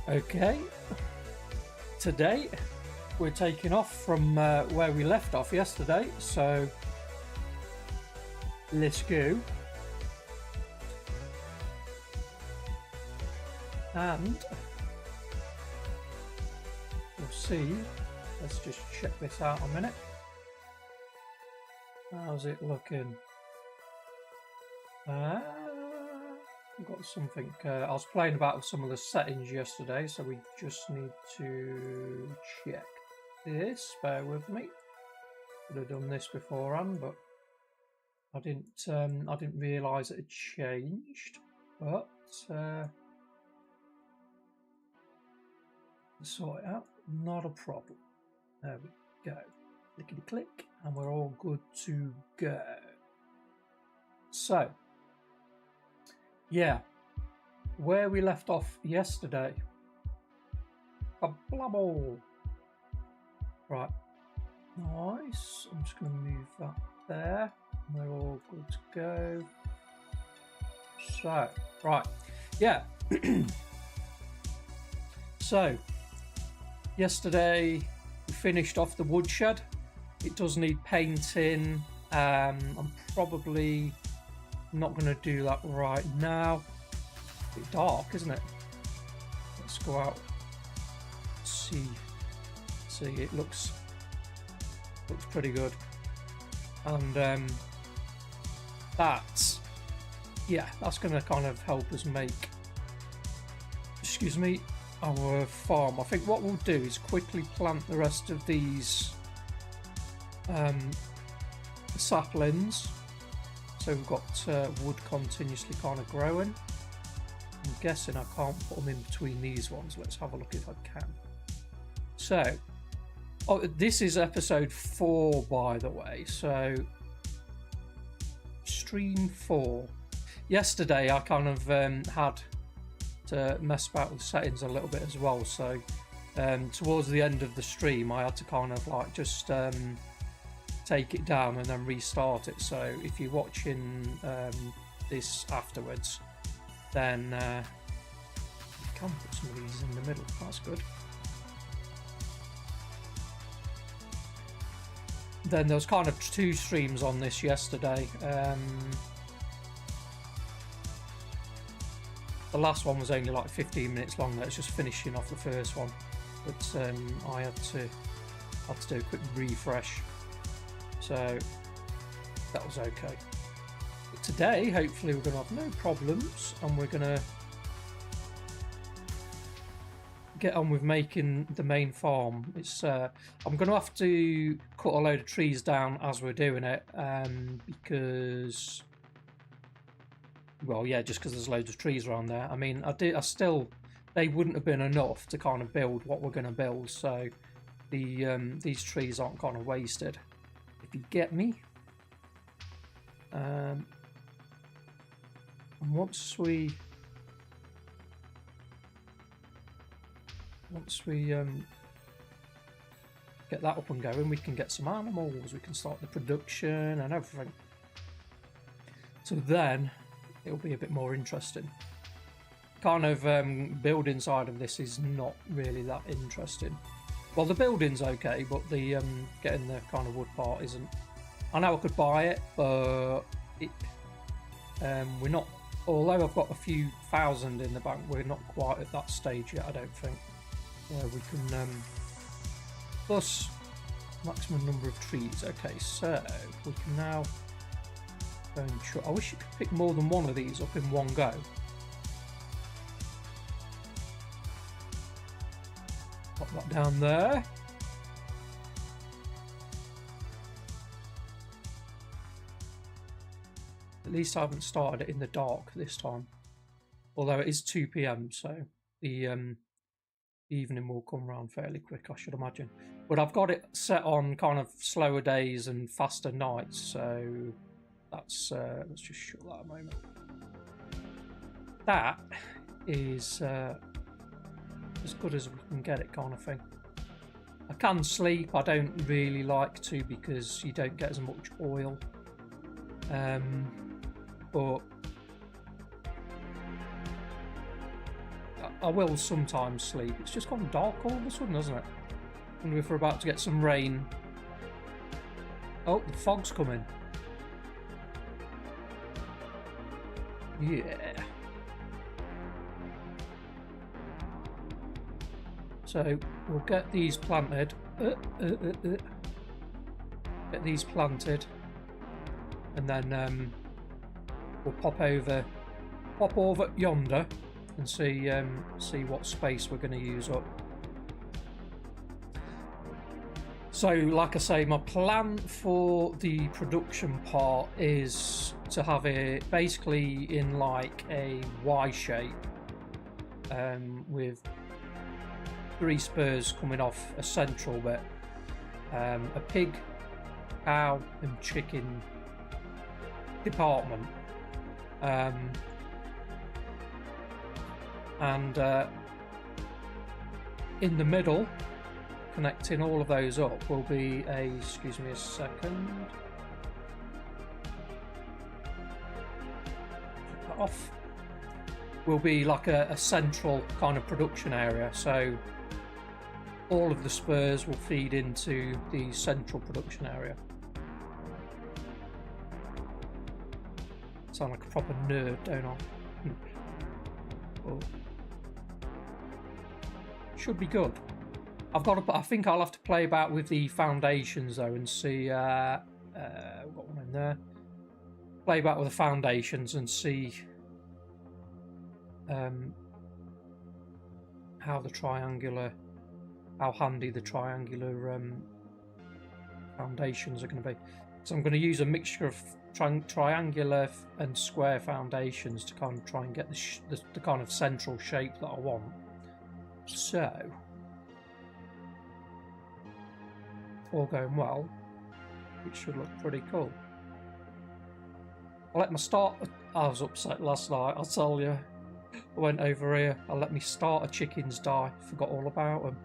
Okay, today we're taking off from where we left off yesterday, so let's go. And we'll see, let's just check this out a minute. How's it looking? I've got something, I was playing about with some of the settings yesterday, so we just need to check this. Bear with me. Could have done this beforehand, but I didn't realise it had changed. But sort it out, not a problem. There we go. Clickety click, and we're all good to go. So, yeah, where we left off yesterday. Kablabble. Right, nice. I'm just going to move that there. We're all good to go. So, right, yeah. So, yesterday we finished off the woodshed. It does need painting. I'm probably not going to do that right now. It's a bit dark, isn't it? Let's go out. See, it looks pretty good. And that's going to kind of help us make, excuse me, our farm. I think what we'll do is quickly plant the rest of these saplings, so we've got wood continuously kind of growing. I'm guessing I can't put them in between these ones. Let's have a look if I can. So, this is episode 4, by the way, so stream 4. Yesterday I kind of had to mess about with settings a little bit as well, so towards the end of the stream I had to kind of like just take it down and then restart it. So if you're watching this afterwards, then you can put some of these in the middle. That's good. Then there was kind of 2 streams on this yesterday. The last one was only like 15 minutes long. That's just finishing off the first one, but I had to do a quick refresh, so that was okay. But today, hopefully, we're going to have no problems, and we're going to get on with making the main farm. It's I'm going to have to cut a load of trees down as we're doing it, because, well, yeah, just because there's loads of trees around there. I mean, they wouldn't have been enough to kind of build what we're going to build, so these trees aren't kind of wasted, if you get me. And once we get that up and going, we can get some animals, we can start the production and everything. So then it'll be a bit more interesting. Kind of building side of this is not really that interesting. Well, the building's okay, but the getting the kind of wood part isn't. I know I could buy it, but we're not. Although I've got a few thousand in the bank, we're not quite at that stage yet, I don't think, where we can plus maximum number of trees. Okay, so we can now go and I wish you could pick more than one of these up in one go. Pop that down there. At least I haven't started it in the dark this time. Although it is 2 PM, so the evening will come round fairly quick, I should imagine. But I've got it set on kind of slower days and faster nights, so that's let's just shut that a moment. That is as good as we can get it, kind of thing. I can sleep. I don't really like to because you don't get as much oil. But I will sometimes sleep. It's just gone dark all of a sudden, hasn't it? I wonder if we're about to get some rain. Oh, the fog's coming. Yeah. So we'll get these planted. Get these planted, and then we'll pop over yonder and see what space we're going to use up. So, like I say, my plan for the production part is to have it basically in like a Y shape, with 3 spurs coming off a central bit, a pig, cow and chicken department, and in the middle, connecting all of those up, will be a, excuse me a second, flip that off, will be like a central kind of production area. So all of the spurs will feed into the central production area. Sound like a proper nerd, don't I? Oh. Should be good. I think I'll have to play about with the foundations though and see. We've got one in there. Play about with the foundations and see how handy the triangular foundations are going to be. So I'm going to use a mixture of triangular and square foundations to kind of try and get the kind of central shape that I want. So, all going well, which should look pretty cool. I was upset last night, I'll tell you. I went over here, I let me starter chickens die, forgot all about them.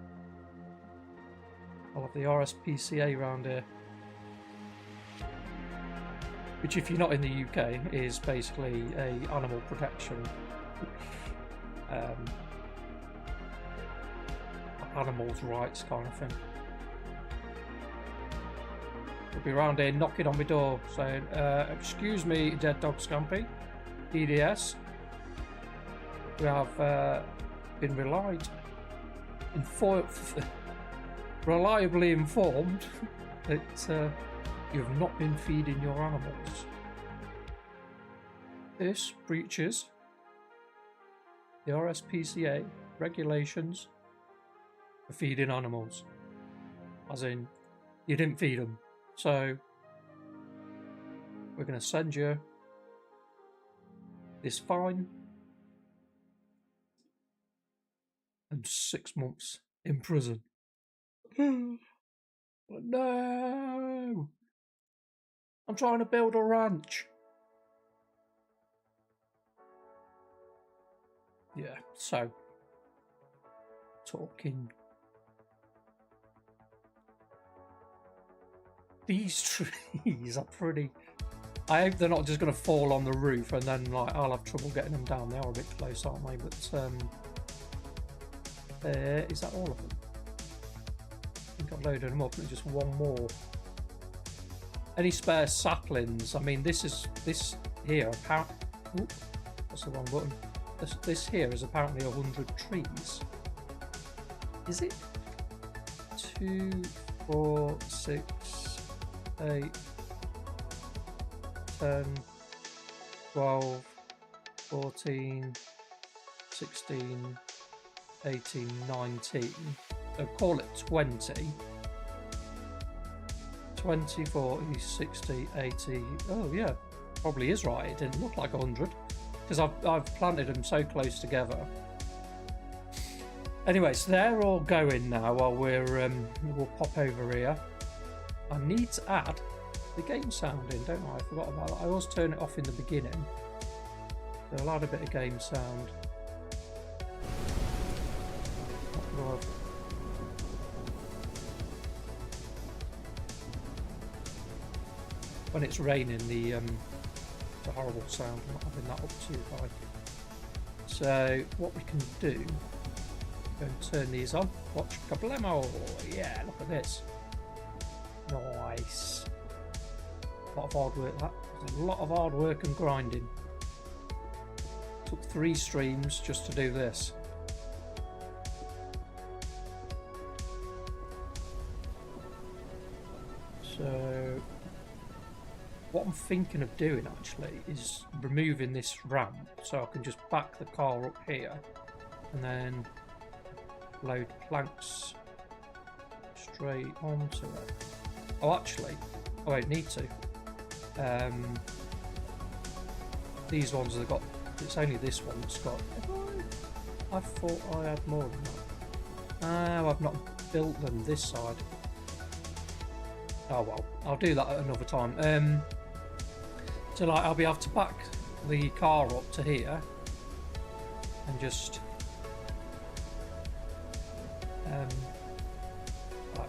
I'll have the RSPCA round here. Which, if you're not in the UK, is basically a animal protection, animals' rights kind of thing. They'll be around here knocking on my door saying, excuse me, DeadDogScampy, DDS, we have been reliably informed that you have not been feeding your animals. This breaches the RSPCA regulations for feeding animals. As in, you didn't feed them. So, we're going to send you this fine and 6 months in prison. No! I'm trying to build a ranch. Yeah, so talking. These trees are pretty. I hope they're not just going to fall on the roof and then like I'll have trouble getting them down. They are a bit close, aren't they? But is that all of them? I think I've loaded them up and just one more. Any spare saplings? I mean, this here apparently. That's the wrong button. This here is apparently 100 trees. Is it? 2, 4, 6, 8, 10, 12, 14, 16, 18, 19. So call it 20. 20, 40, 60, 80. Oh yeah, probably is right. It didn't look like 100 because I've planted them so close together. Anyway, so they're all going now while we'll pop over here. I need to add the game sound in, don't I? I forgot about that. I always turn it off in the beginning. So I'll add a bit of game sound. When it's raining, the horrible sound. I'm not having that up too high. So what we can do, go and turn these on. Watch kablamo. Yeah, look at this. Nice. A lot of hard work. That was a lot of hard work and grinding. Took 3 streams just to do this. So what I'm thinking of doing actually is removing this ramp so I can just back the car up here and then load planks straight onto it. Oh, actually, I won't need to. These ones have got, it's only this one that's got, I thought I had more than that. Oh, I've not built them this side. Oh well, I'll do that at another time. So like I'll be able to back the car up to here and just like,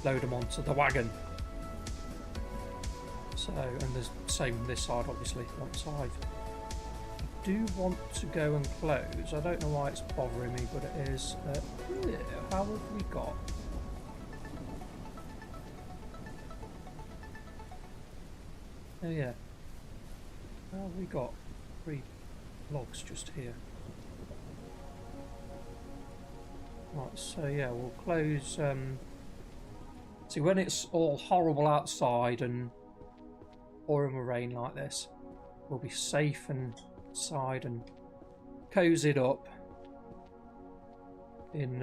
load them onto the wagon. So, and there's the same on this side obviously, one side. I do want to go and close. I don't know why it's bothering me, but it is. How have we got? Oh yeah. Well, we got 3 logs just here. Right, so yeah, we'll close. See, when it's all horrible outside and pouring with rain like this, we'll be safe inside and cozied up in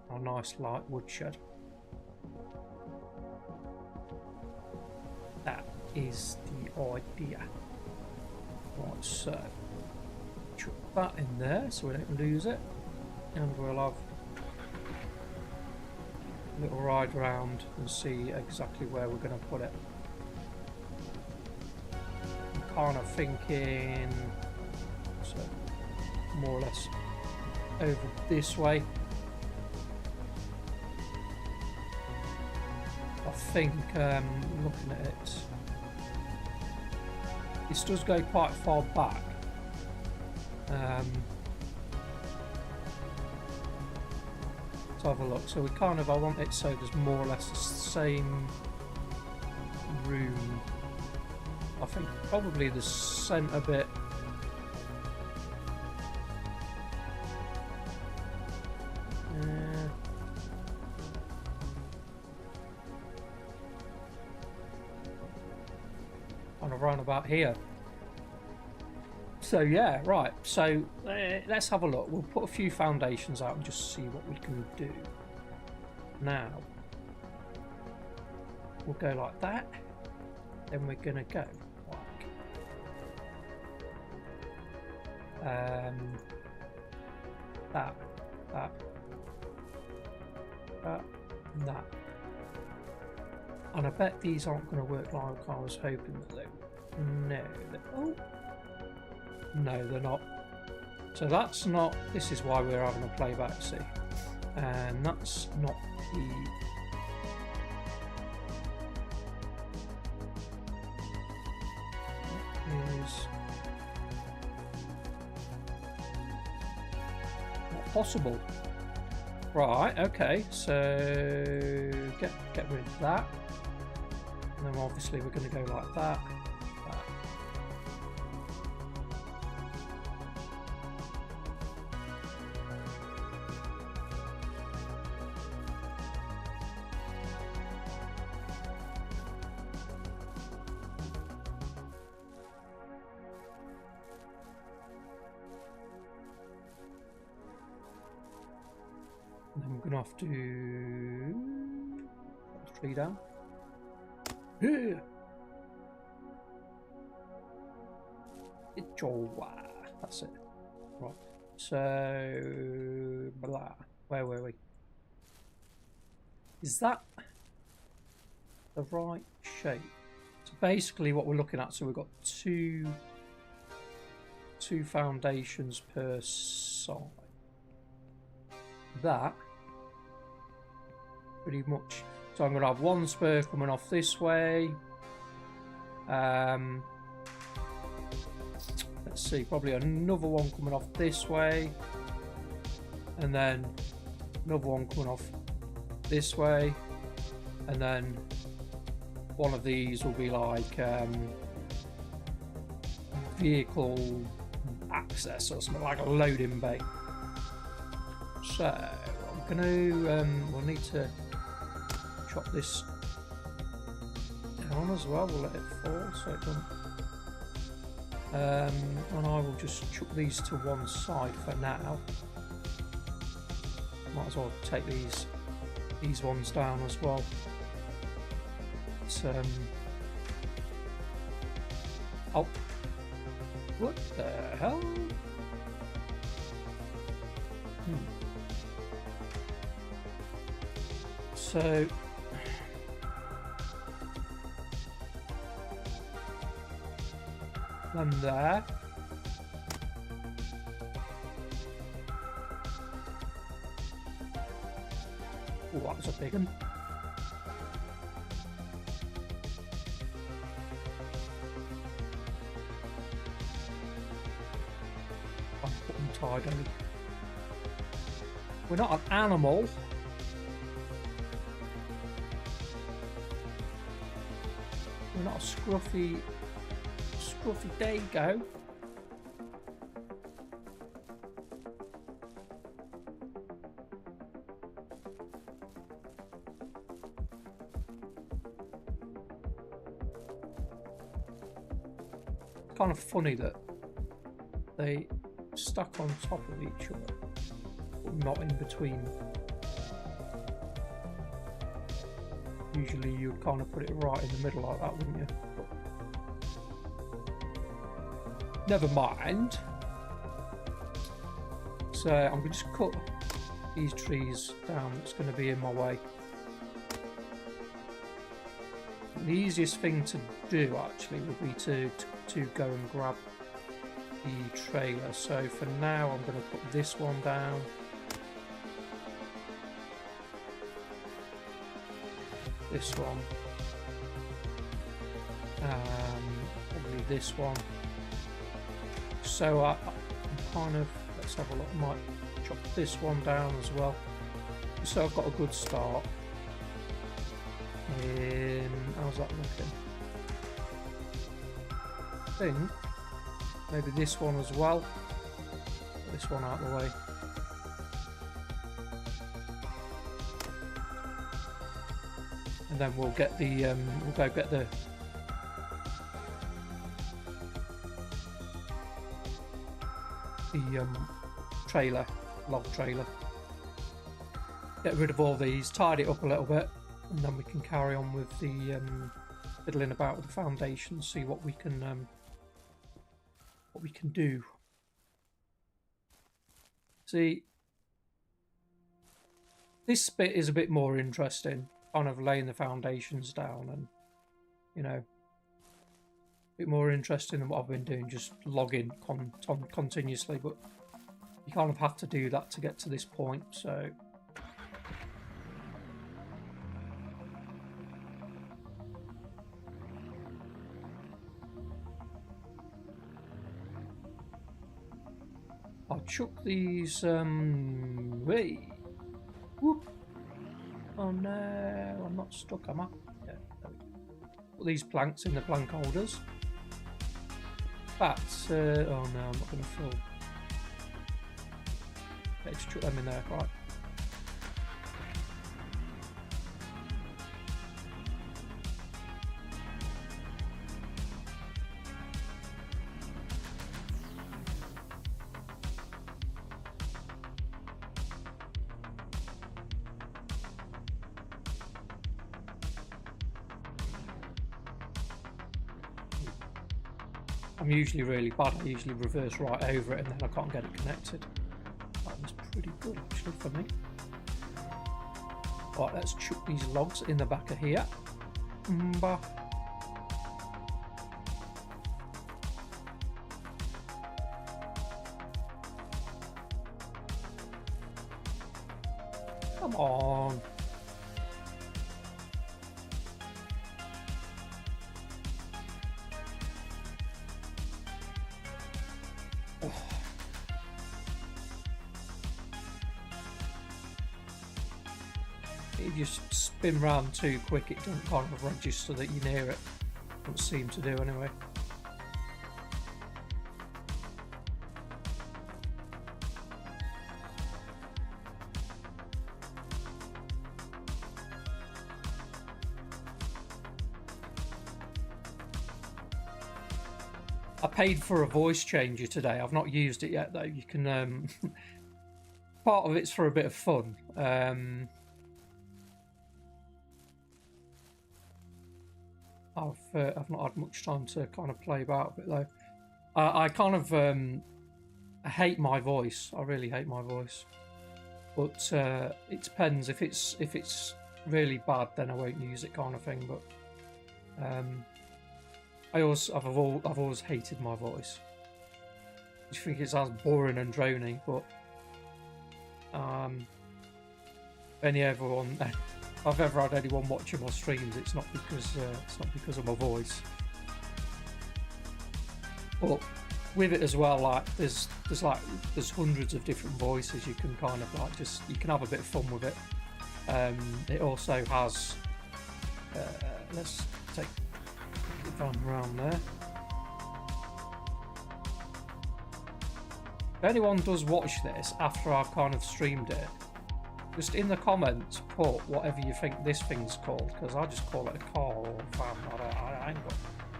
our nice light woodshed. That is the idea. Right, so chuck that in there so we don't lose it, and we'll have a little ride round and see exactly where we're going to put it. I'm kind of thinking so more or less over this way. I think looking at it, this does go quite far back. Let's have a look. So we kind of, I want it so there's more or less the same room. I think probably the centre bit. Around about here. So yeah, right, so let's have a look. We'll put a few foundations out and just see what we can do. Now we'll go like that, then we're gonna go like that, and that. And I bet these aren't going to work like I was hoping that they would. No, oh, no, they're not. So that's not. This is why we're having a playback, see, and that's not the. That is not possible. Right. Okay. So get rid of that. And then obviously we're going to go like that, that. And then we're going to have to put the tree down. Yeah. That's it. Right. So blah. Where were we? Is that the right shape? So basically what we're looking at, so we've got two foundations per side. That pretty much. So I'm going to have one spur coming off this way. let's see, probably another one coming off this way, and then another one coming off this way, and then one of these will be like vehicle access or something, like a loading bay. So I'm gonna we'll need to chop this down as well. We'll let it fall so it doesn't. And I will just chuck these to one side for now. Might as well take these ones down as well. But, oh, what the hell? So then there. Oh, that was a big one. I'm putting tidy. We're not an animal. We're not a scruffy dago. It's kind of funny that they stuck on top of each other, but not in between. Usually you'd kind of put it right in the middle like that, wouldn't you? But never mind. So I'm going to just cut these trees down that's going to be in my way. The easiest thing to do actually would be to go and grab the trailer. So for now I'm going to put this one down. This one. Probably this one. So I'm kind of, let's have a look, I might chop this one down as well. So I've got a good start. How's that looking? I think maybe this one as well. Get this one out of the way. And then we'll get the we'll go get the trailer, log trailer. Get rid of all these, tidy it up a little bit, and then we can carry on with the fiddling about with the foundation, see what we can do. See, this bit is a bit more interesting, kind of laying the foundations down, and you know, a bit more interesting than what I've been doing, just logging continuously. But you kind of have to do that to get to this point, so. I'll chuck these, wait. Whoop. Oh no, I'm not stuck, am I? Yeah, there we go. Put these planks in the plank holders. But, oh no, I'm not going to fill. Let's chuck them in there, right. I'm usually really bad. I usually reverse right over it and then I can't get it connected. That was pretty good actually for me. Right, let's chuck these logs in the back of here. Come on. If you spin round too quick, it doesn't kind of register that you're near it. Doesn't seem to do anyway. I paid for a voice changer today. I've not used it yet though. You can part of it's for a bit of fun. I've not had much time to kind of play about it though. I kind of I hate my voice. I really hate my voice. But it depends. If it's really bad, then I won't use it, kind of thing. But I've always hated my voice. I think it sounds boring and drony, but if I've ever had anyone watching my streams, it's not because of my voice. But with it as well, like there's hundreds of different voices. You can kind of like you can have a bit of fun with it. It also has let's take it down around there. If anyone does watch this after I've kind of streamed it, just in the comments put whatever you think this thing's called, because I just call it a car or a van.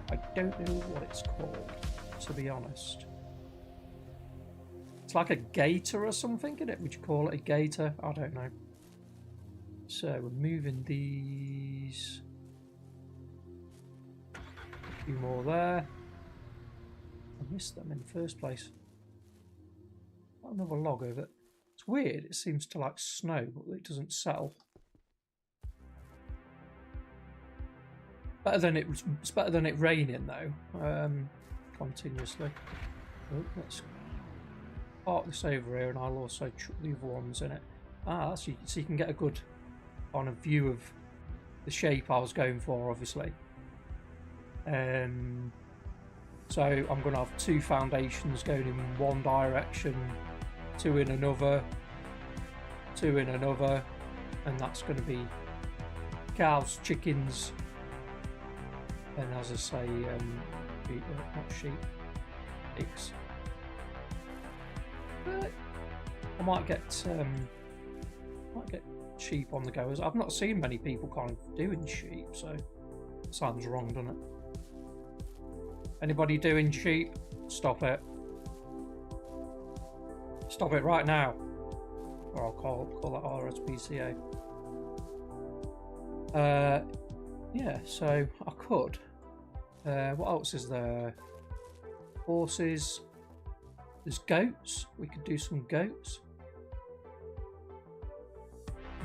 I don't know what it's called, to be honest. It's like a gator or something, isn't it? Would you call it a gator? I don't know. So we're moving these. A few more there. I missed them in the first place. Got another log of it. It's weird, it seems to like snow, but it doesn't settle. It's better than it raining though, continuously. Oh, let's park this over here, and I'll also chuck the other ones in it. So you can get a good kind of view of the shape I was going for, obviously. So I'm going to have two foundations going in one direction, two in another, two in another, and that's going to be cows, chickens, and as I say, not sheep, pigs. But I might get sheep on the go. I've not seen many people kind of doing sheep, so it sounds wrong, doesn't it? Anybody doing sheep? Stop it. Stop it right now. Or I'll call that RSPCA. Yeah, so I could. What else is there? Horses. There's goats. We could do some goats.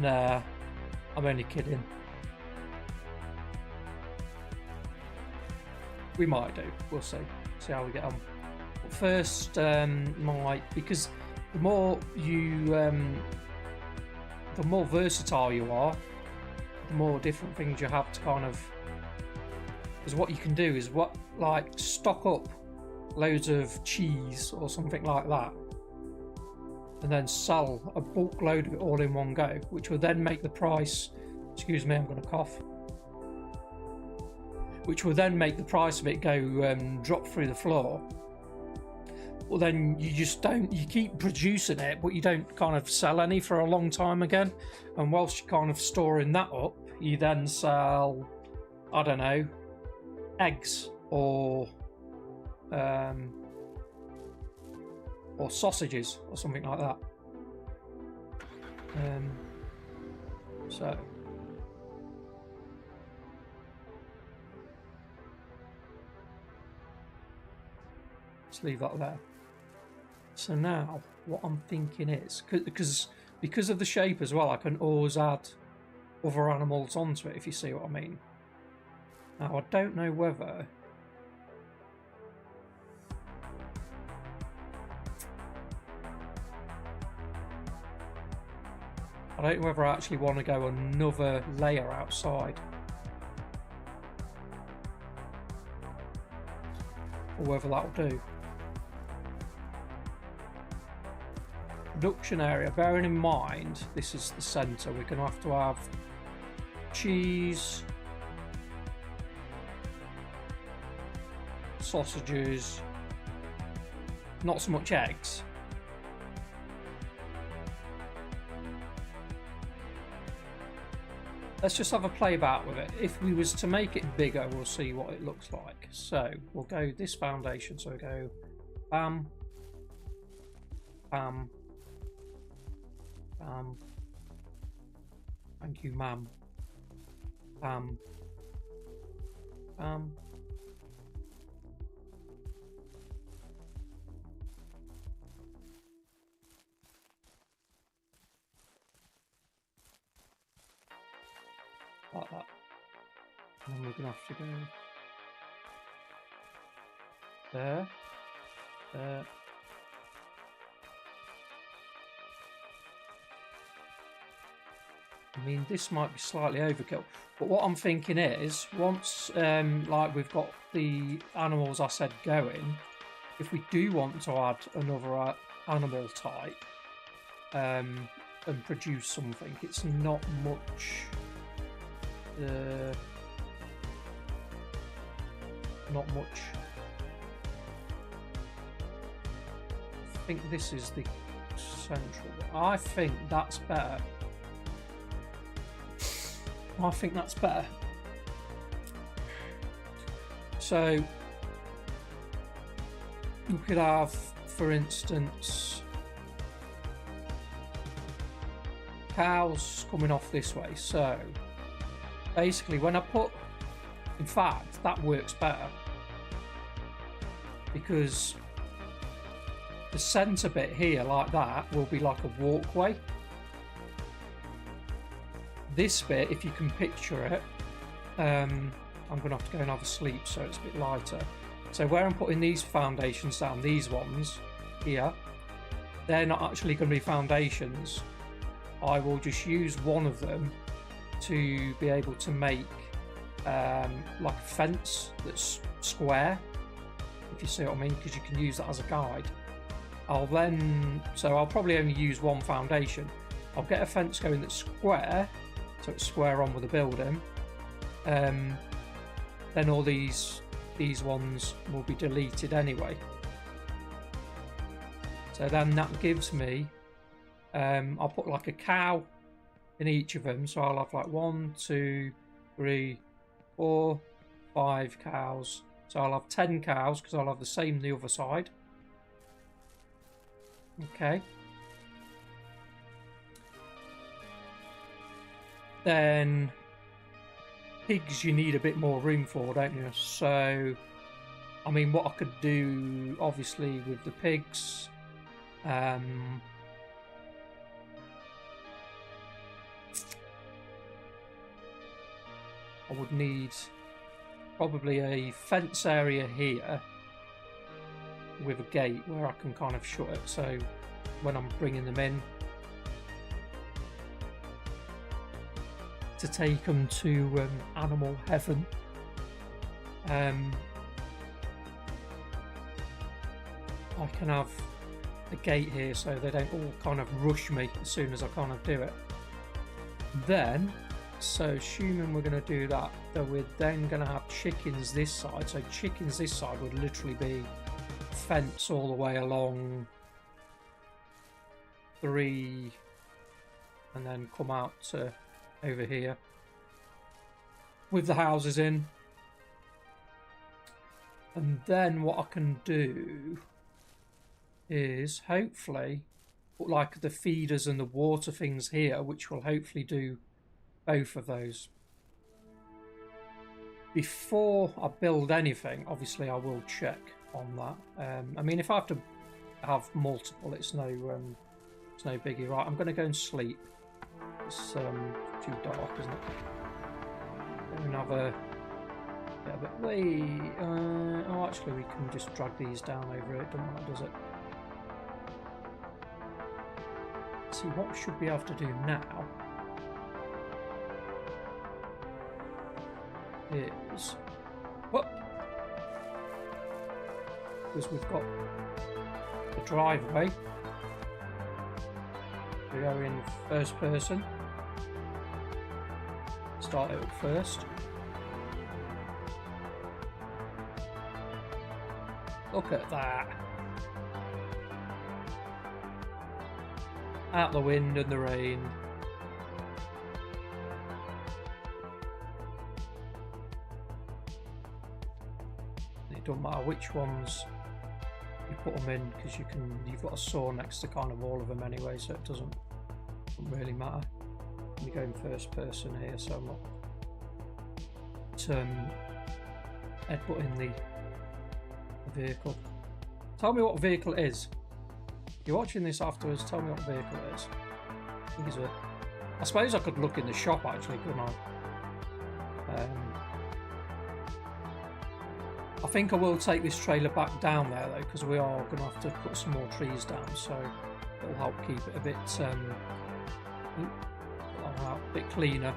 Nah, I'm only kidding. We might do. We'll see. See how we get on. But first, because the more versatile you are, the more different things you have to kind of. Because what you can do is stock up loads of cheese or something like that, and then sell a bulk load of it all in one go, which will then make the price. Excuse me, I'm going to cough. Which will then make the price of it go drop through the floor. Well, then you just don't. You keep producing it, but you don't kind of sell any for a long time again. And whilst you're kind of storing that up, you then sell, I don't know, eggs or sausages or something like that. So. Leave that there. So now what I'm thinking is, because of the shape as well, I can always add other animals onto it, if you see what I mean. Now I don't know whether I actually want to go another layer outside, or whether that'll do. production area, bearing in mind this is the centre, we're going to have cheese, sausages, not so much eggs. Let's just have a play about with it. If we was to make it bigger, we'll see what it looks like. So we'll go this foundation. So we go bam, bam, bam. Thank you, ma'am. Bam, bam. Like that. And then we're going to have to go there, there. I mean, this might be slightly overkill, but what I'm thinking is, once like we've got the animals I said going, if we do want to add another animal type and produce something, it's not much. Not much. I think this is the central bit. I think that's better. I think that's better. So we could have, for instance, cows coming off this way. So basically, when I put, in fact, that works better because the centre bit here, like that, will be like a walkway. This bit, if you can picture it, I'm going to have to go and have a sleep so it's a bit lighter. So where I'm putting these foundations down, these ones here, they're not actually going to be foundations. I will just use one of them to be able to make like a fence that's square, if you see what I mean, because you can use that as a guide. I'll probably only use one foundation. I'll get a fence going that's square, so it's square on with the building. Then all these ones will be deleted anyway. So then that gives me, I'll put like a cow in each of them, so I'll have like 1, 2, 3, 4, 5 cows. So I'll have 10 cows because I'll have the same the other side. Okay. Then pigs you need a bit more room for, don't you? So I mean, what I could do obviously with the pigs, I would need probably a fence area here with a gate where I can kind of shut it, so when I'm bringing them in to take them to animal heaven, I can have a gate here so they don't all kind of rush me as soon as I kind of do it. Then, so assuming we're going to do that, then we're then going to have chickens this side. So chickens this side would literally be a fence all the way along 3 and then come out to over here with the houses in. And then what I can do is hopefully put like the feeders and the water things here, which will hopefully do both of those. Before I build anything, obviously I will check on that. I mean, if I have to have multiple, it's no biggie. Right, I'm going to go and sleep. It's too dark, isn't it? Go and have a bit. Wait, oh, actually, we can just drag these down over it. Doesn't matter, does it? Let's see, what should we have to do now? Is what? Because we've got the driveway, We go in first person. Start it up first. Look at that. Out the wind and the rain. It don't matter which ones you put them in, because you've got a saw next to kind of all of them anyway, so it doesn't really matter. You go in first person here, so I'm not headbutting the vehicle. Tell me what vehicle it is. If you're watching this afterwards, tell me what vehicle it is. I suppose I could look in the shop actually, couldn't I? I think I will take this trailer back down there though, because we are going to have to put some more trees down, so it'll help keep it a bit cleaner.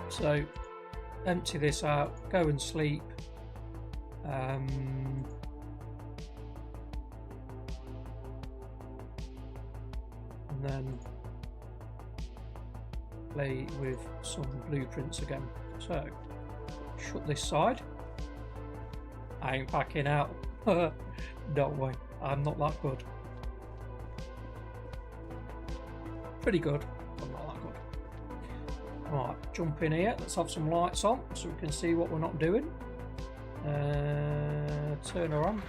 So empty this out, go and sleep. And then play with some blueprints again. So shut this side. I ain't backing out. Don't worry, I'm not that good. Pretty good, but not that good. Right, jump in here. Let's have some lights on so we can see what we're not doing. Turn her on.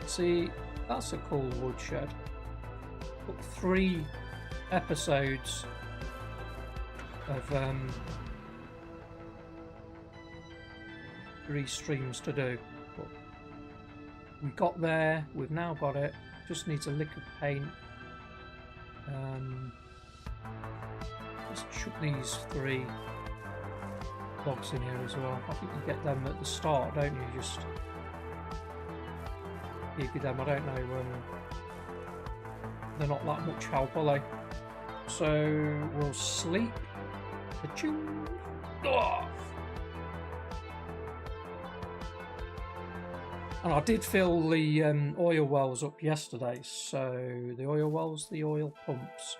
See, that's a cool woodshed. Got 3 episodes of 3 streams to do. But we got there, we've now got it. Just needs a lick of paint. Let's chuck these 3 logs in here as well. I think you get them at the start, don't you? Just give them. I don't know. They're not that much help, are they? So we'll sleep. Oh! And I did fill the oil wells up yesterday. So the oil wells, the oil pumps.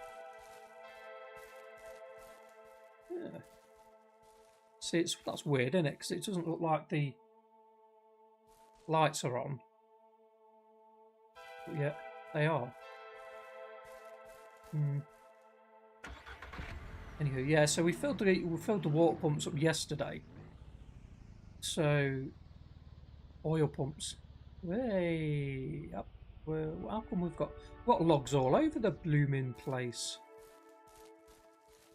Yeah. See, that's weird, isn't it? Because it doesn't look like the lights are on. But yeah, they are. Anywho, yeah. So we filled the water pumps up yesterday. So oil pumps. Way up. Well, how come we've got logs all over the blooming place?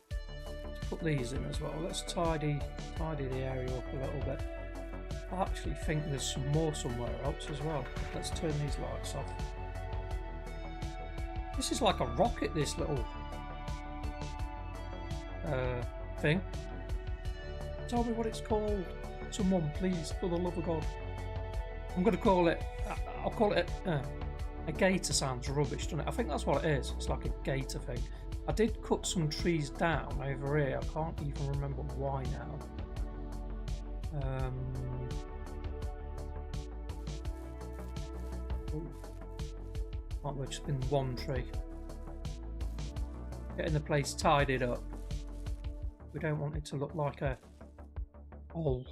Let's put these in as well. Let's tidy the area up a little bit. I actually think there's some more somewhere else as well. Let's turn these lights off. This is like a rocket, this little thing. Tell me what it's called. Someone, please, for the love of God. I'm going to call it, I'll call it a gator. Sounds rubbish, doesn't it? I think that's what it is. It's like a gator thing. I did cut some trees down over here. I can't even remember why now. Might have just been one tree. Getting the place tidied up. We don't want it to look like a hole.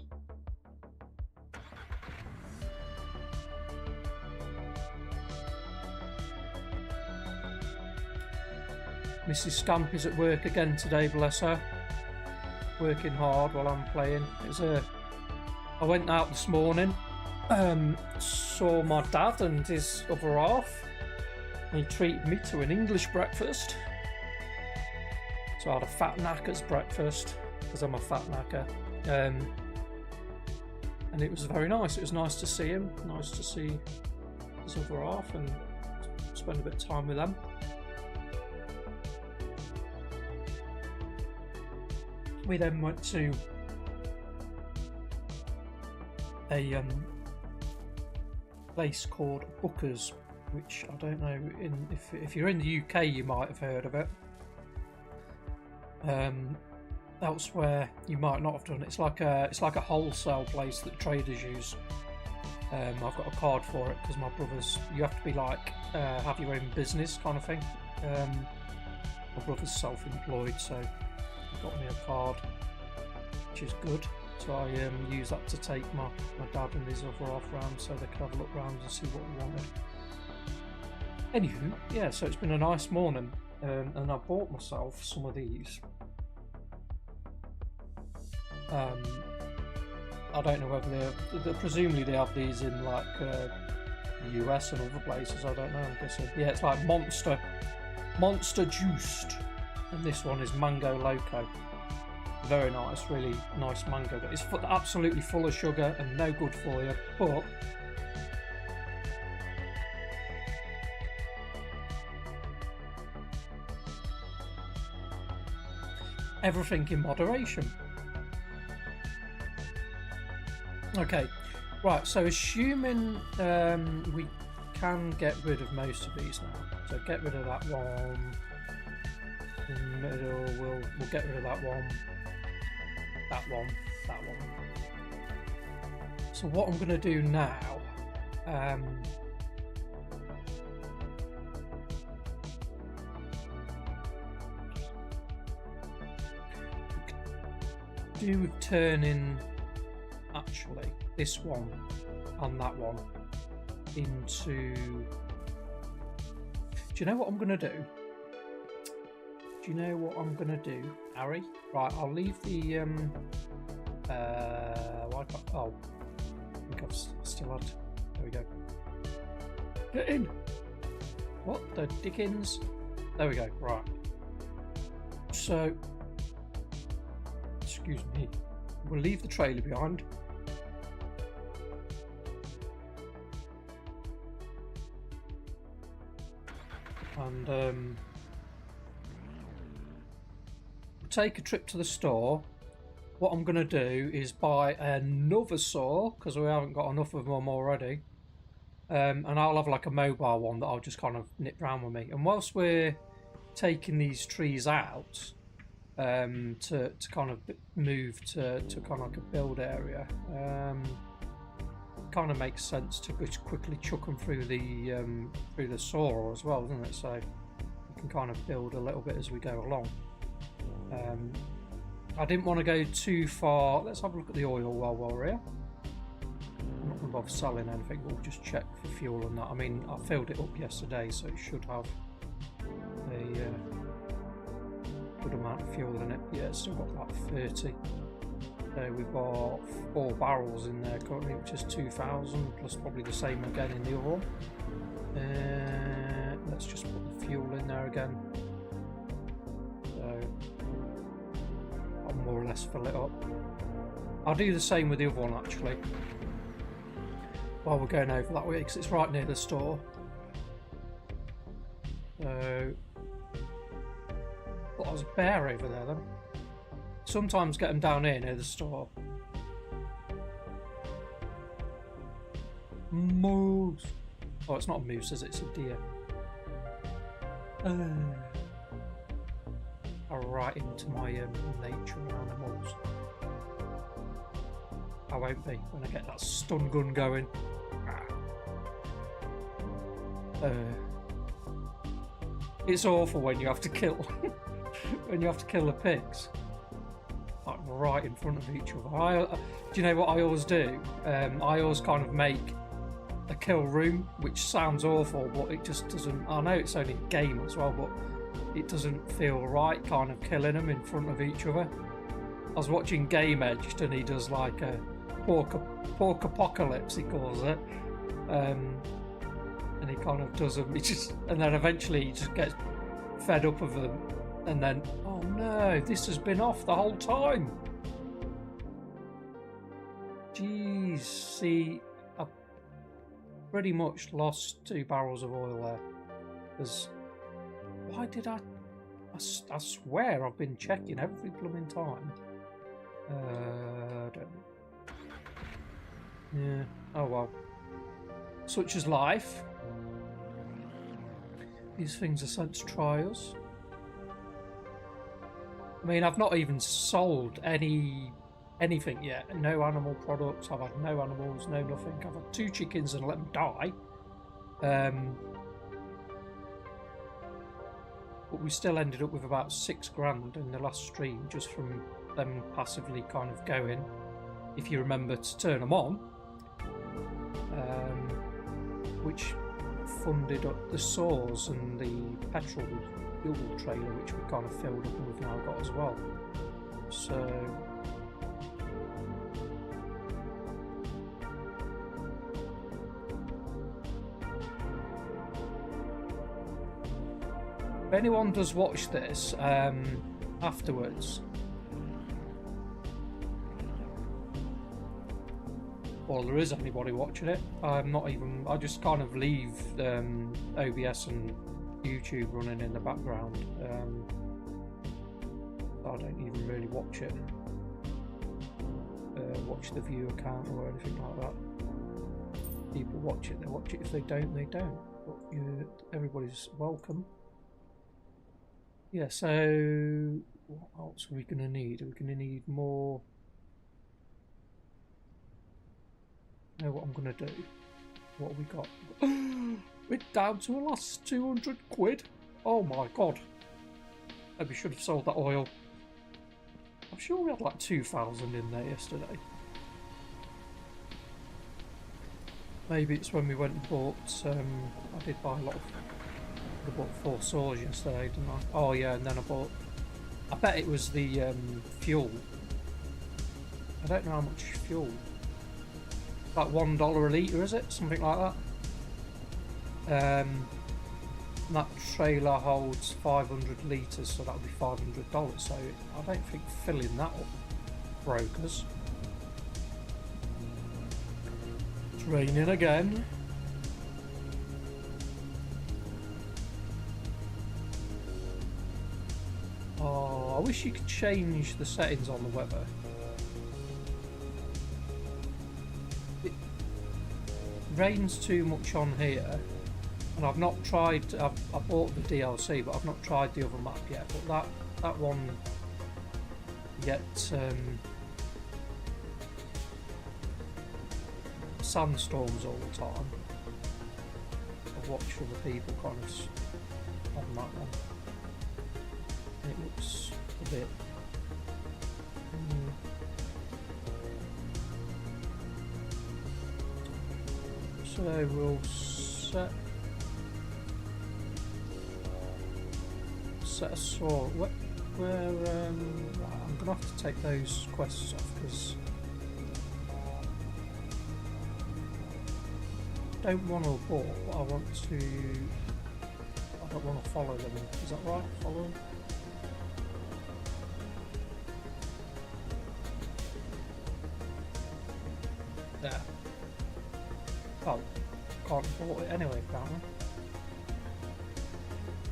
Mrs. Scampy's at work again today, bless her. Working hard while I'm playing. I went out this morning, saw my dad and his other half. He treated me to an English breakfast. So I had a fat knacker's breakfast, because I'm a fat knacker. And it was very nice. It was nice to see him, nice to see his other half and spend a bit of time with them. We then went to a place called Booker's, which I don't know, if you're in the UK you might have heard of it. Elsewhere you might not have done. It's like a wholesale place that traders use. I've got a card for it because my brother's. You have to be like have your own business kind of thing. My brother's self-employed, so he got me a card, which is good. So I use that to take my dad and his other half round so they could have a look round and see what we wanted. Anywho, yeah, so it's been a nice morning, and I bought myself some of these. I don't know whether they're presumably they have these in like the US and other places. I don't know. I'm guessing. Yeah, it's like Monster Juiced, and this one is Mango Loco. Very nice, really nice mango. But it's absolutely full of sugar and no good for you. But everything in moderation. Okay, right, so assuming we can get rid of most of these now. So get rid of that one. In the middle, we'll get rid of that one. That one. So what I'm going to do now, do turning actually this one and that one into. Do you know what I'm going to do? Do you know what I'm going to do, Harry? Right, I'll leave the why can't, oh, I think I've still had. There we go. Get in. What the dickens? There we go. Right. So, excuse me. We'll leave the trailer behind. And take a trip to the store. What I'm going to do is buy another saw because we haven't got enough of them already, and I'll have like a mobile one that I'll just kind of nip round with me. And whilst we're taking these trees out to kind of move to kind of like a build area, kind of makes sense to just quickly chuck them through the saw as well, doesn't it? So we can kind of build a little bit as we go along. I didn't want to go too far. Let's have a look at the oil while we're here. I'm not going to bother selling anything, we'll just check for fuel and that. I mean, I filled it up yesterday, so it should have a good amount of fuel in it. Yeah, it's still got about 30. So we've got 4 barrels in there currently, which is 2,000, plus probably the same again in the other one. Let's just put the fuel in there again. So I'll more or less fill it up. I'll do the same with the other one actually, while we're going over that way, because it's right near the store. So, but there's a bear over there then. Sometimes get them down here near the store. Moose. Oh, it's not a moose, is it? It's a deer. Right into my nature animals. I won't be when I get that stun gun going. It's awful when you have to kill when you have to kill the pigs. Like right in front of each other. Do you know what I always do? I always kind of make a kill room, which sounds awful, but it just doesn't. I know it's only a game as well, but it doesn't feel right kind of killing them in front of each other. I was watching Game Edged and he does like a pork apocalypse, he calls it, and he kind of does them. He just, and then eventually he just gets fed up of them, and then oh no, this has been off the whole time. Jeez, see, I pretty much lost 2 barrels of oil there. Because why did I swear I've been checking every blooming time. I don't know. Yeah. Oh well. Such is life. These things are sent to try us. I mean, I've not even sold any anything yet. No animal products. I've had no animals, no nothing. I've had 2 chickens and let them die. But we still ended up with about 6 grand in the last stream just from them passively kind of going, if you remember to turn them on, which funded up the saws and the petrol fuel trailer, which we kind of filled up and we've now got as well. So if anyone does watch this afterwards, or there is anybody watching it, I just kind of leave OBS and YouTube running in the background. I don't even really watch it, watch the view account or anything like that. People watch it, they watch it. If they don't, they don't. But everybody's welcome. Yeah, so what else are we going to need? Are we going to need more? I know what I'm going to do. What have we got? We're down to the last 200 quid. Oh my god. Maybe we should have sold that oil. I'm sure we had like 2,000 in there yesterday. Maybe it's when we went and bought, I did buy a lot of, I bought 4 saws yesterday, didn't I? Oh yeah, and then I bet it was the fuel. I don't know how much fuel. Like $1 a litre, is it? Something like that. That trailer holds 500 litres, so that would be $500. So I don't think filling that up broke us. It's raining again. Oh, I wish you could change the settings on the weather. It rains too much on here. And I've not tried, I bought the DLC, but I've not tried the other map yet. But that one, yet sandstorms all the time. I've watched other people kind of on that one. And it looks a bit... So we'll set a saw. Where I'm gonna have to take those quests off because I don't want to abort, but I don't want to follow them. Is that right? Follow them? There. Oh, can't abort it anyway, apparently.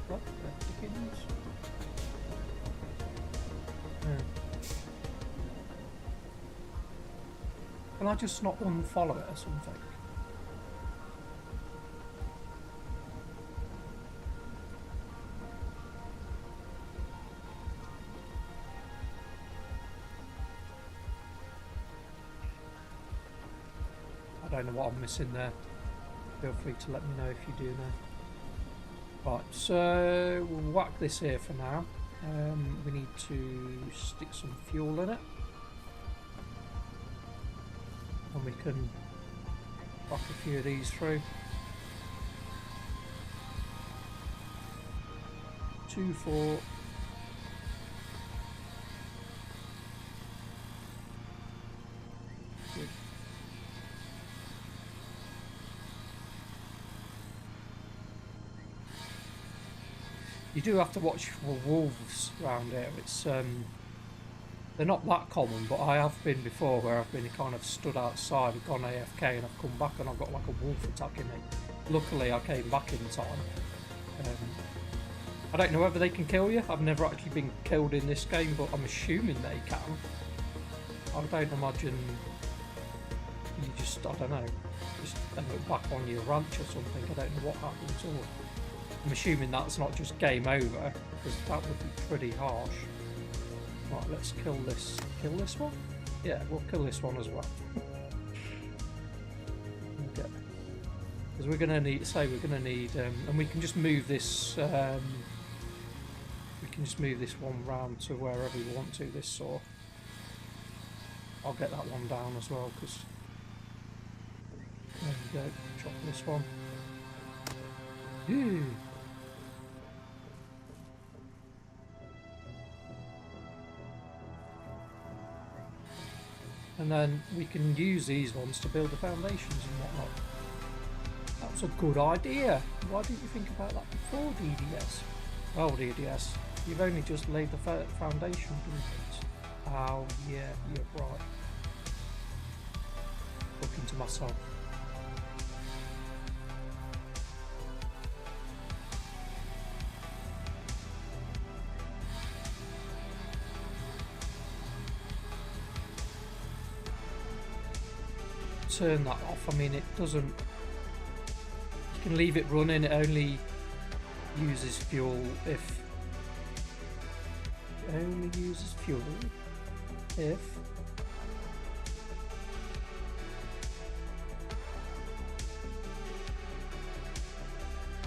What? Dickens? Can I just not unfollow it or something? I don't know what I'm missing there. Feel free to let me know if you do know. Right, so we'll whack this here for now. We need to stick some fuel in it. And we can whack a few of these through. 2, 4. Good. You do have to watch for wolves around here. It's they're not that common, but I have been before where I've been kind of stood outside, gone AFK, and I've come back and I've got like a wolf attacking me. Luckily, I came back in time. I don't know whether they can kill you. I've never actually been killed in this game, but I'm assuming they can. I don't imagine you just, I don't know, just end up back on your ranch or something. I don't know what happens, or I'm assuming that's not just game over, because that would be pretty harsh. Right, let's kill this. Kill this one? Yeah, we'll kill this one as well. Okay. Because we're going to need, and we can just move this, we can just move this one round to wherever we want to, this saw. I'll get that one down as well, because, there we go, chop this one. Ew. And then we can use these ones to build the foundations and whatnot. That was a good idea. Why didn't you think about that before, DDS? Oh, DDS, you've only just laid the foundation blueprints. Oh, yeah, you're right. Looking to myself. Turn that off. I mean, it doesn't. You can leave it running. It only uses fuel if. It only uses fuel if.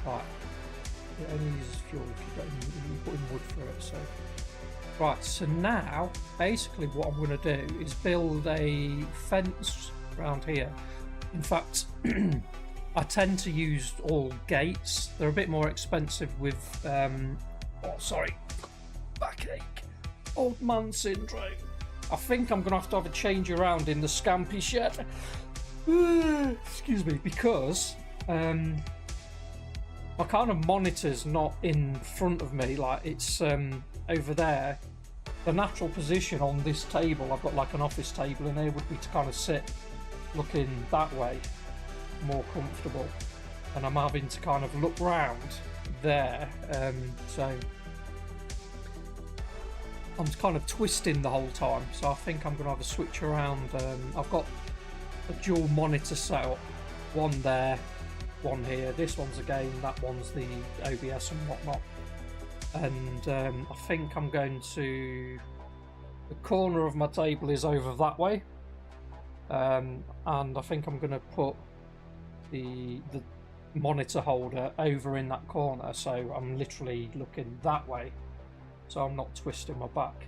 Right. It only uses fuel if you put in wood for it. So. Right. So now, basically, what I'm going to do is build a fence around here. In fact, I tend to use all gates. They're a bit more expensive with oh sorry, backache, old man syndrome. I think I'm gonna have to have a change around in the Scampy shed. Excuse me, because my kind of monitor's not in front of me, like it's over there. The natural position on this table, I've got like an office table in here, would be to kind of sit looking that way, more comfortable, and I'm having to kind of look round there, so I'm kind of twisting the whole time, so I think I'm going to have a switch around. I've got a dual monitor set up, one there, one here. This one's a game, that one's the OBS and whatnot, and I think I'm going to, the corner of my table is over that way. And I think I'm going to put the monitor holder over in that corner, so I'm literally looking that way, so I'm not twisting my back.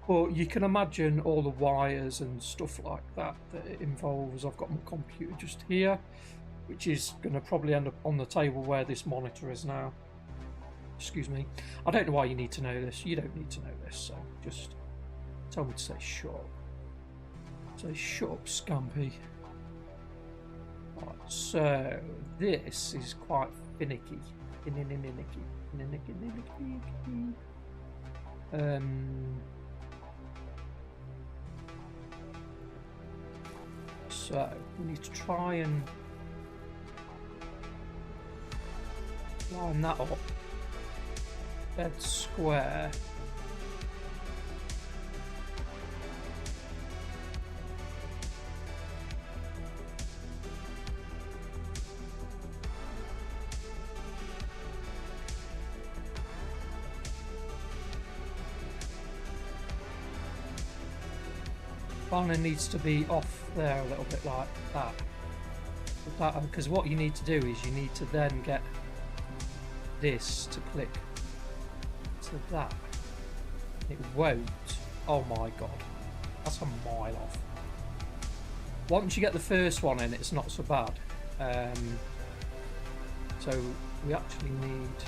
But you can imagine all the wires and stuff like that it involves. I've got my computer just here, which is going to probably end up on the table where this monitor is now. Excuse me. I don't know why you need to know this. You don't need to know this, so just tell me to say shut up. So shut up, Scampy. Right, so this is quite finicky. So we need to try and line that up. Dead square. Kind of needs to be off there a little bit like that. Because what you need to do is you need to then get this to click to that. It won't. Oh my god. That's a mile off. Once you get the first one in, it's not so bad. So we actually need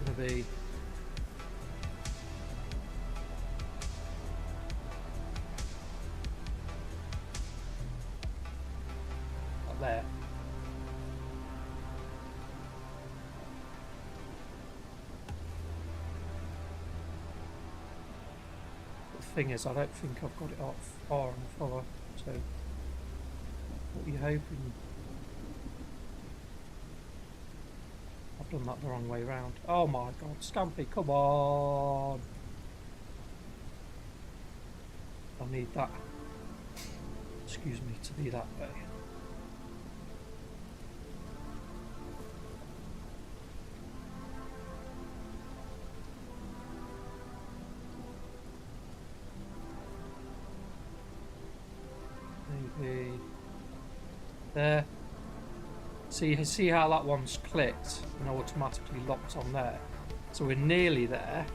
to be there. The thing is, I don't think I've got it off far enough, so what are you hoping? I've done that the wrong way round. Oh my god, Scampy, come on! I need that, excuse me, to be that way. automatically there. See how that one's clicked and automatically locked on there. So we're nearly there,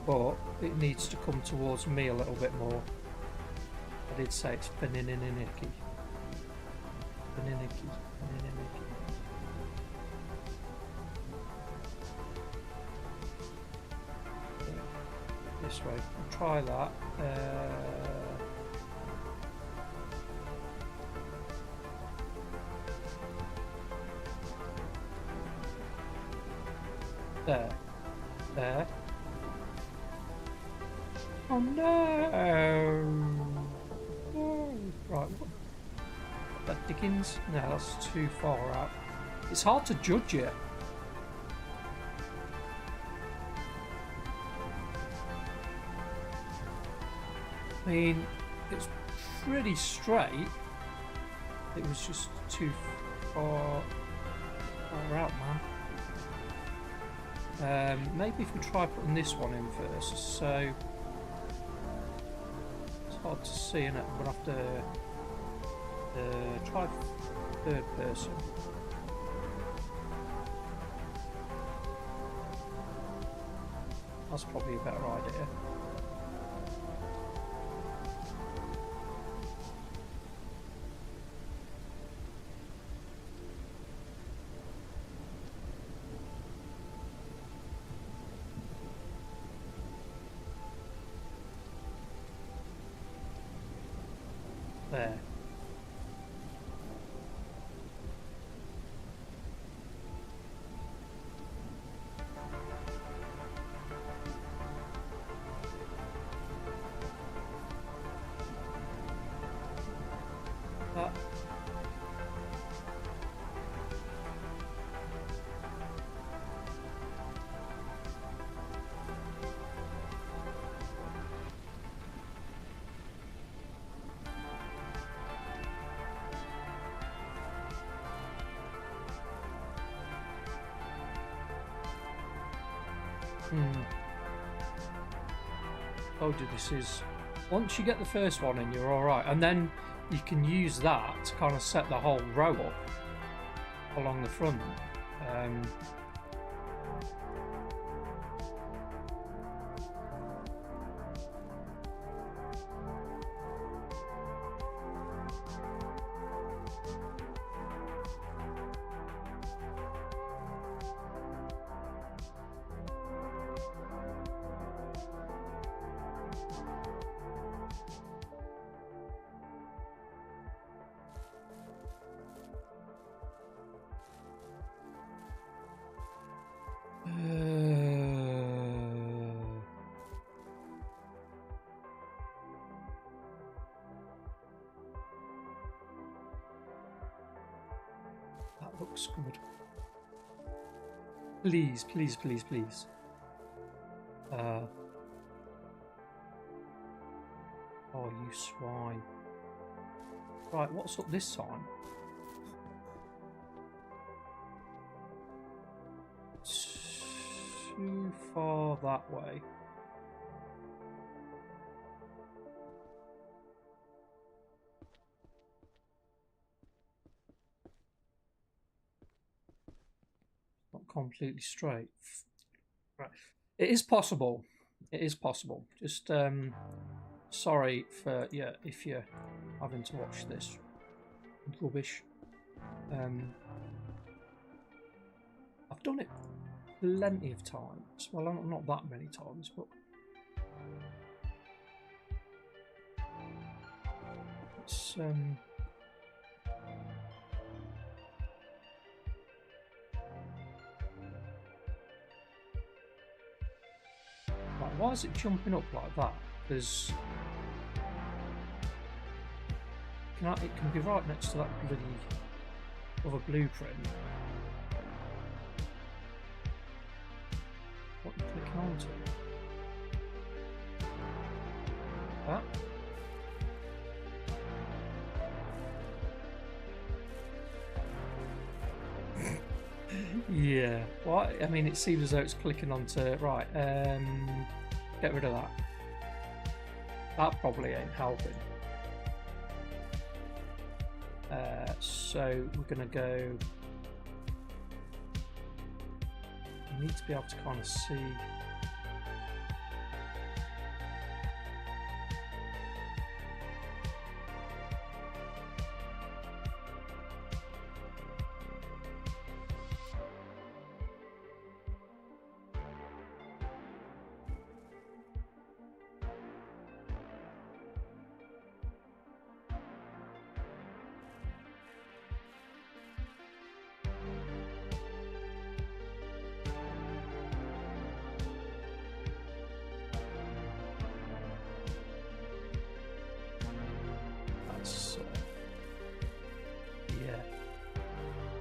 but it needs to come towards me a little bit more. I did say it's Benininicky. Benininicky. This way. I'll try that. There. Oh no! Oh, right. That Dickens? No, that's too far out. It's hard to judge it. I mean, it's pretty straight. It was just too far out, man. Maybe if we try putting this one in first, so it's hard to see, and I'm gonna have to try third person. That's probably a better idea. There. Told you this is, once you get the first one in, you're alright, and then you can use that to kind of set the whole row up along the front. That looks good. Please, please, please, please. Oh, you swine. Right, what's up this time? Too far that way. Not completely straight. Right. It is possible. It is possible. Just sorry for if you're having to watch this rubbish. I've done it plenty of times. Well, not that many times, but it's like, why is it jumping up like that? Because it can be right next to that bloody other blueprint. What are you clicking onto? That? Yeah. Well, I mean, it seems as though it's clicking onto. Right. Get rid of that. That probably ain't helping. So we're going to go... We need to be able to kind of see...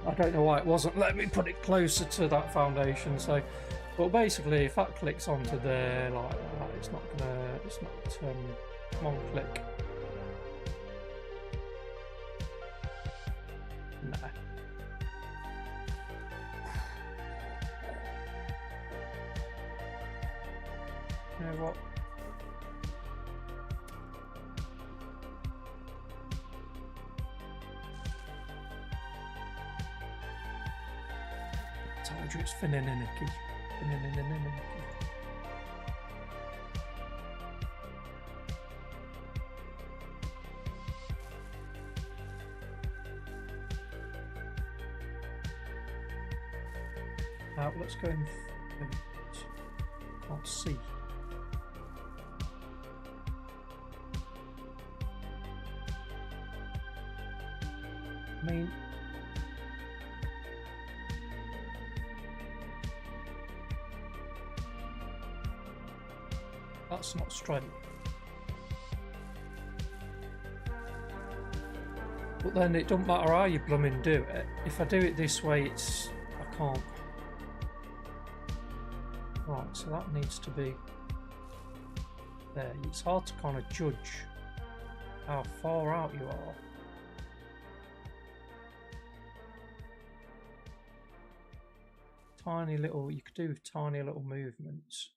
I don't know why it wasn't letting me put it closer to that foundation. So, but basically, if that clicks onto there like that, it's not gonna. It's not. Come on, click. Nah. You know what? Told you it's Fininicky. Let's go in. Can't see. I mean, that's not straight. But then it don't matter how you blooming do it. If I do it this way, I can't. Right, so that needs to be there. It's hard to kind of judge how far out you are. Tiny little, you could do with tiny little movements.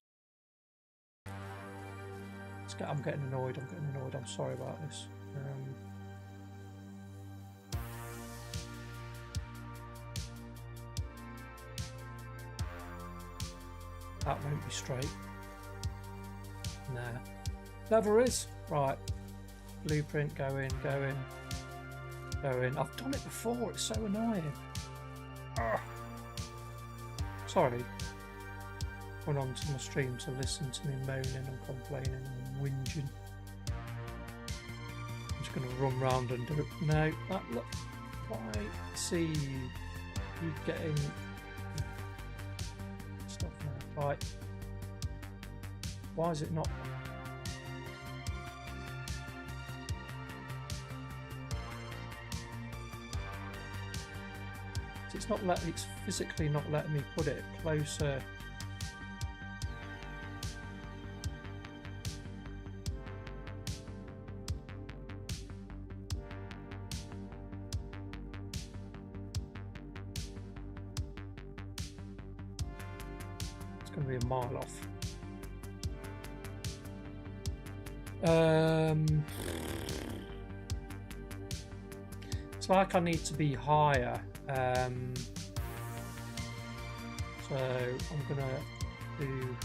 I'm getting annoyed, I'm sorry about this. That won't be straight. Nah. Never is. Right. Blueprint, go in. I've done it before, it's so annoying. Ugh. Sorry. Went on to my stream to listen to me moaning and complaining and whinging. I'm just going to run round and do it. No, that look. Why see you getting stuff now? Right. Why is it not? It's physically not letting me put it closer. It's going to be a mile off. It's like I need to be higher. So I'm gonna do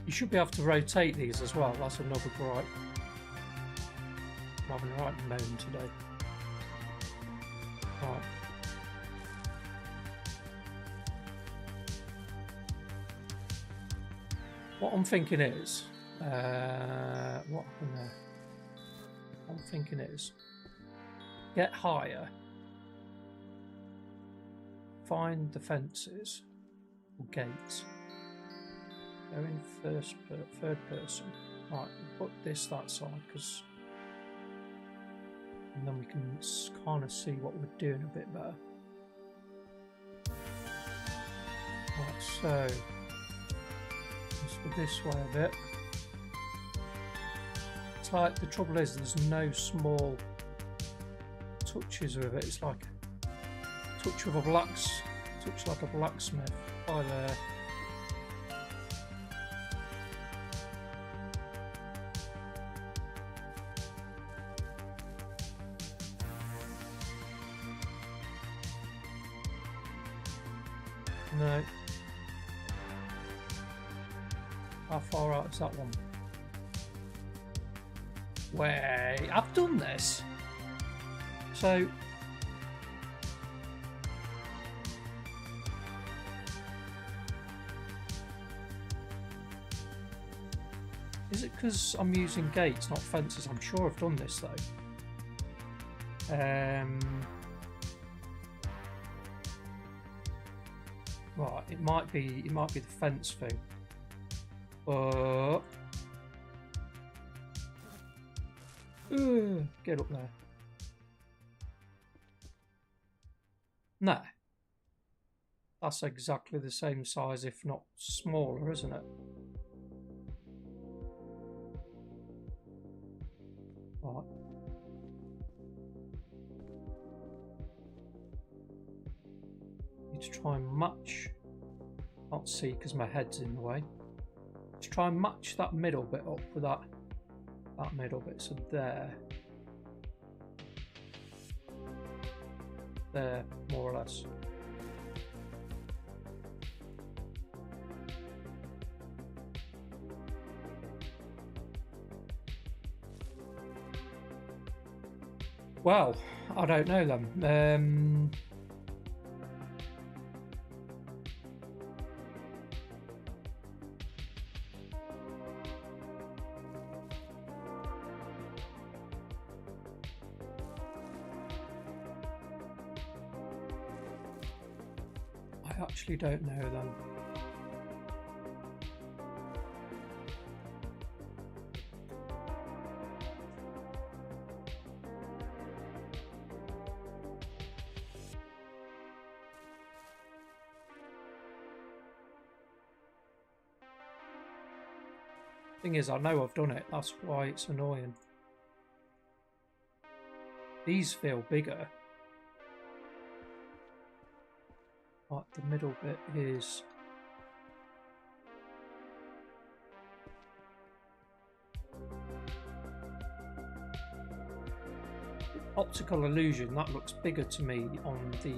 you should be able to rotate these as well. That's another gripe. I'm having a right moan today. Right. What I'm thinking is get higher, find the fences or gates, go in third person. Right, put this that side, because and then we can kind of see what we're doing a bit better. Right, so let's go this way a bit. It's like, the trouble is there's no small touches with it. It's like a touch of a black looks like a blacksmith by there. No. How far out is that one? Wait, I've done this. So is it because I'm using gates, not fences? I'm sure I've done this though. Right, it might be the fence thing. Get up there. No. That's exactly the same size, if not smaller, isn't it? Right. Need to try and match. Can't see because my head's in the way. Let's try and match that middle bit up with that middle bit. So there, more or less. Well, I don't know then. I actually don't know then. Thing is, I know I've done it, that's why it's annoying. These feel bigger. Right, the middle bit is... Optical illusion, that looks bigger to me on the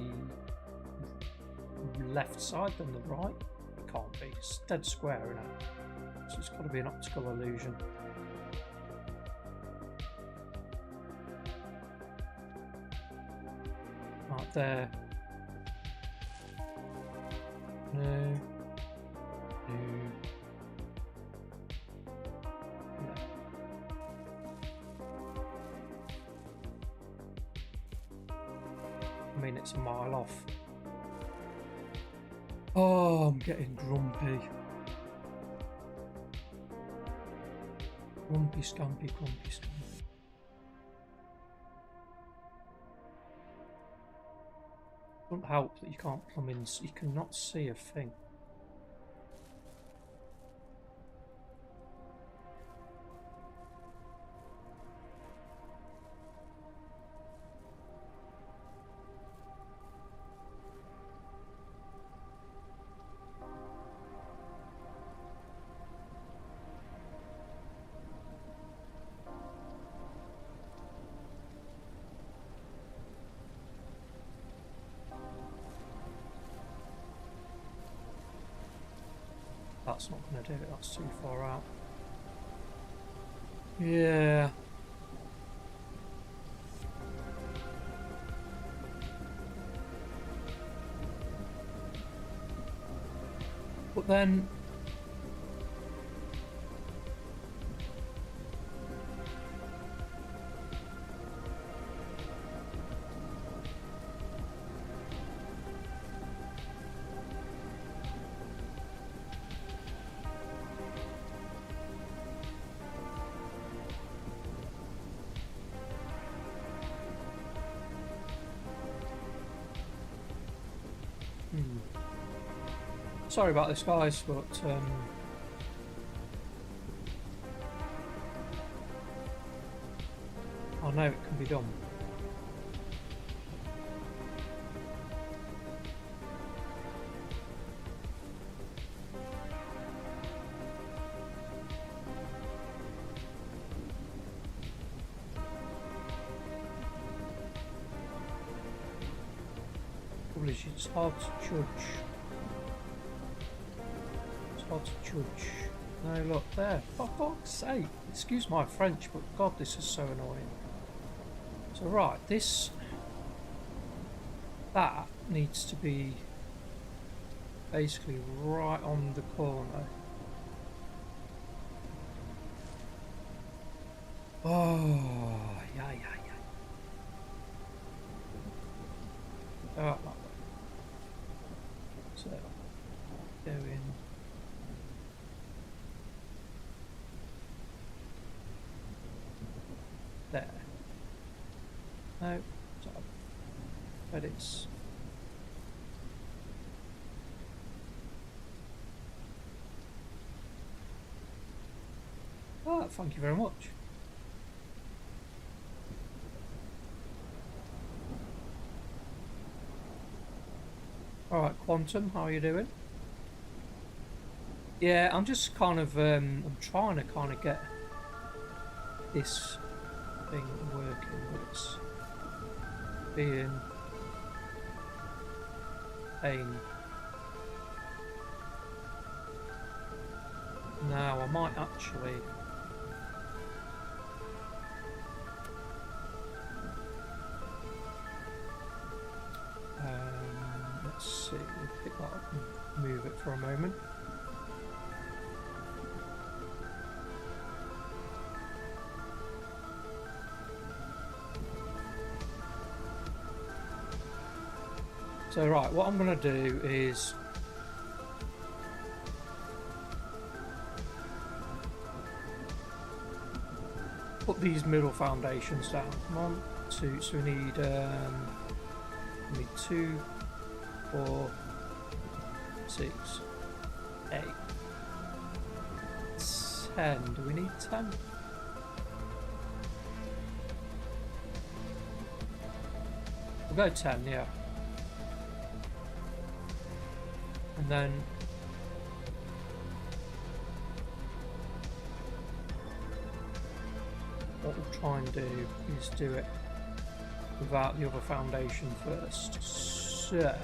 left side than the right. It can't be, it's dead square, isn't it? So it's got to be an optical illusion. Right there. No. No. No. I mean, it's a mile off. Oh, I'm getting grumpy. Grumpy, scampy, grumpy, scampy. Doesn't help that you can't plumb in, so you cannot see a thing. That's not going to do it, that's too far out. Yeah. But then... Sorry about this, guys, but I know it can be done. trouble is it's hard to judge. It's hard to judge. No, look there. For fuck's sake. Excuse my French, but God, this is so annoying. So right, that needs to be basically right on the corner. Oh, yeah. Oh, that way. So, go in. There. No, so, but it's oh, thank you very much. All right, Quantum, how are you doing? Yeah, I'm just kind of I'm trying to kind of get this thing working, but it's being pain. Now I might actually let's see, we'll pick that up and move it for a moment. So right, what I'm going to do is put these middle foundations down. 1, 2, so we need 2, 4, 6, 8, 10. Do we need 10? We'll go 10, yeah. And then what we'll try and do is do it without the other foundation first. So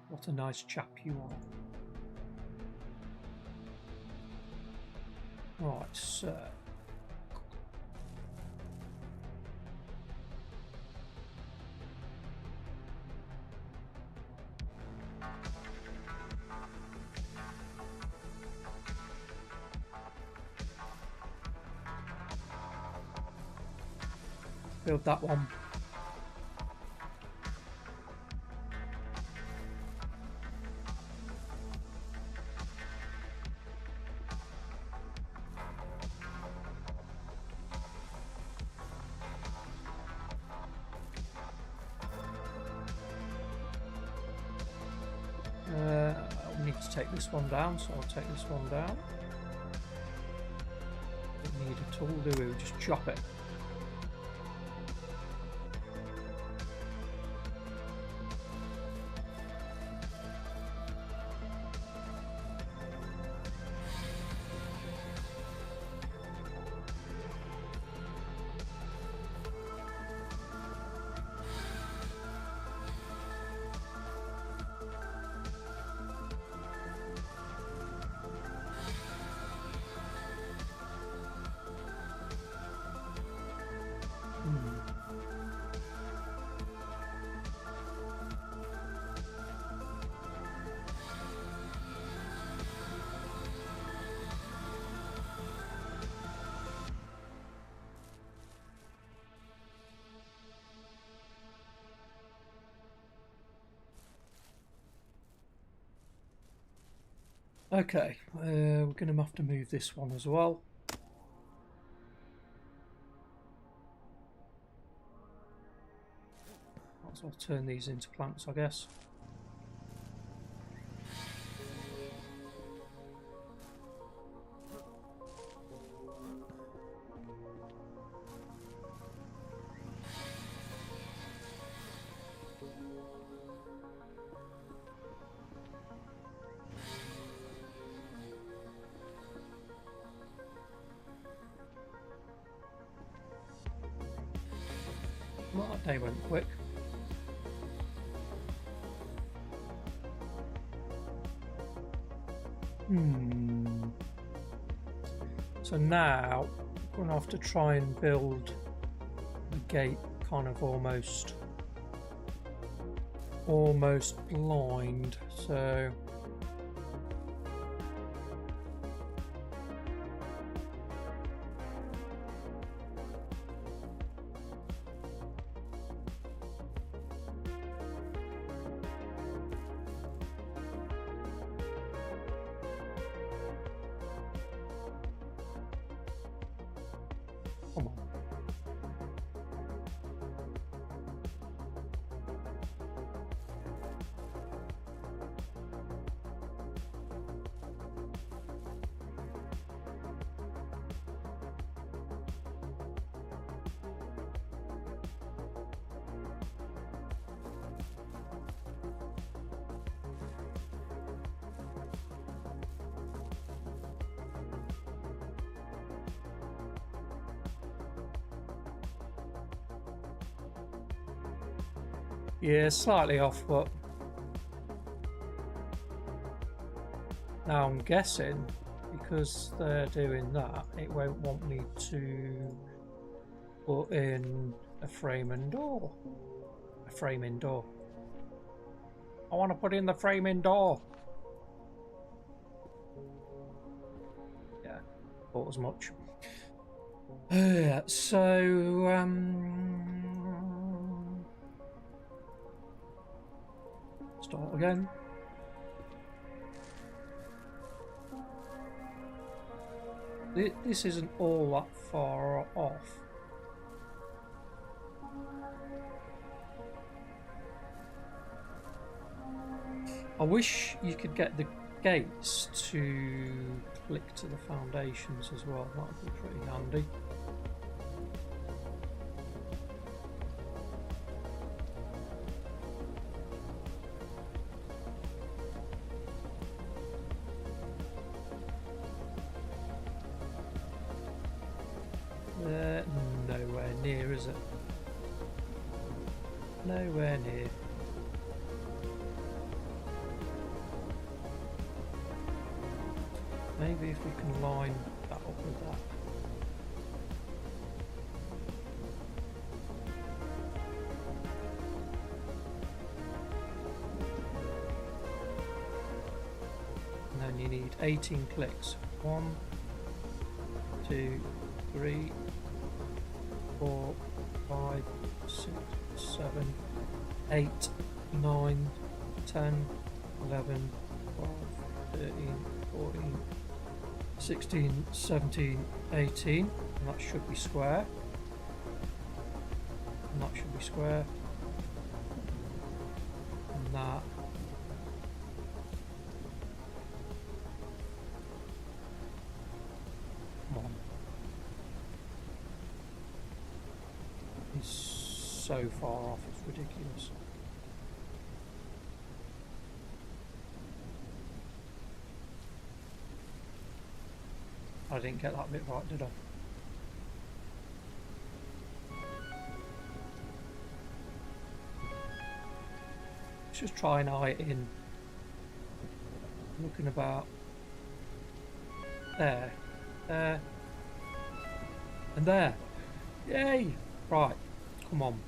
what a nice chap you are. Right, so build that one. I need to take this one down, so I'll take this one down. Don't need a tool, do we? We'll just chop it. Okay, we're going to have to move this one as well. Might as well turn these into plants, I guess. Well, that day went quick. So now I'm going to have to try and build the gate kind of almost blind. So come on. Yeah, slightly off, but now I'm guessing because they're doing that, it won't want me to put in a framing door. A framing door. I want to put in the framing door. Yeah, thought as much. So, start again. This isn't all that far off. I wish you could get the gates to click to the foundations as well. That would be pretty handy. Nowhere near, is it? Nowhere near. Maybe if we can line that up with that. And then you need 18 clicks. 1, 2, 3, 4, 5, 6, 7, 8, 9, 10, 11, 12, 13, 14, 16, 17, 18, and that should be square. And that should be square. And that. Come on. It's so far off, it's ridiculous. I didn't get that bit right, did I? Let's just try and eye it in. Looking about there, there, and there. Yay! Right, come on.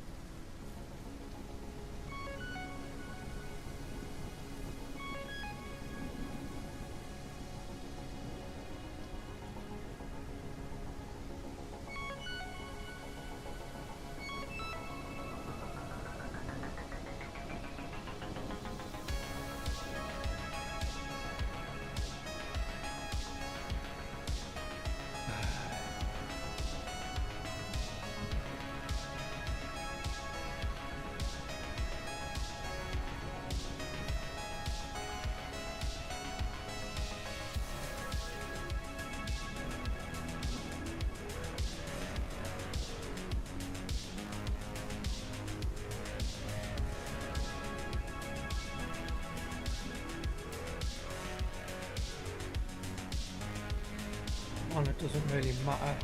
kind of doesn't really matter.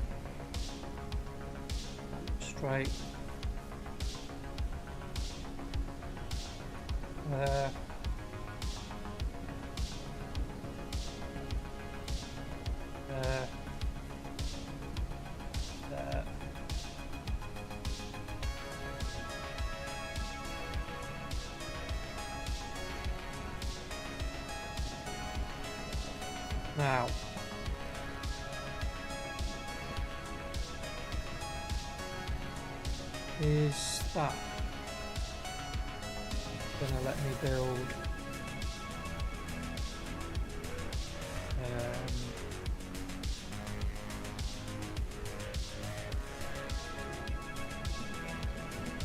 Straight. There. There. There. Now. Is that gonna let me build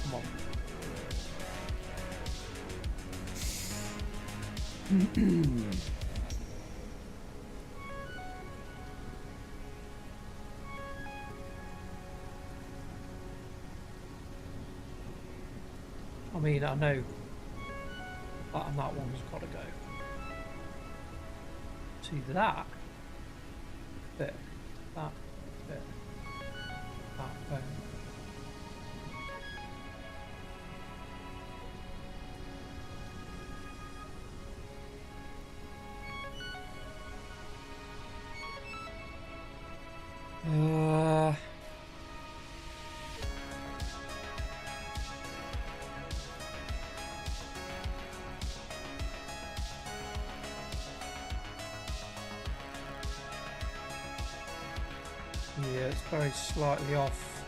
come on. I mean, I know that and that one's got to go. It's either that bit, that bit, that bit. Yeah, it's very slightly off.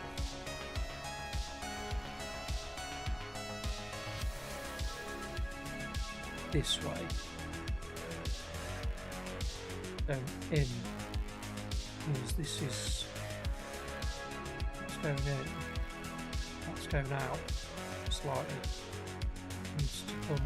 This way. Going in. Because this is what's going in. That's going out slightly. Needs to come.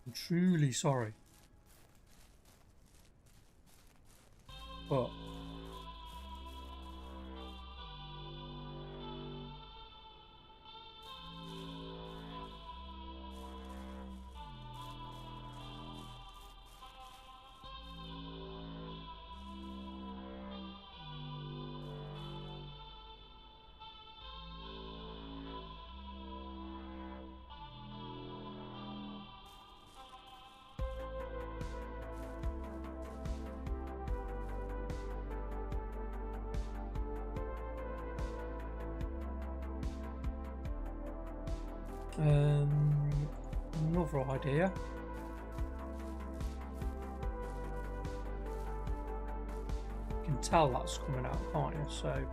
I'm truly sorry. But another idea. You can tell that's coming out, can't you? So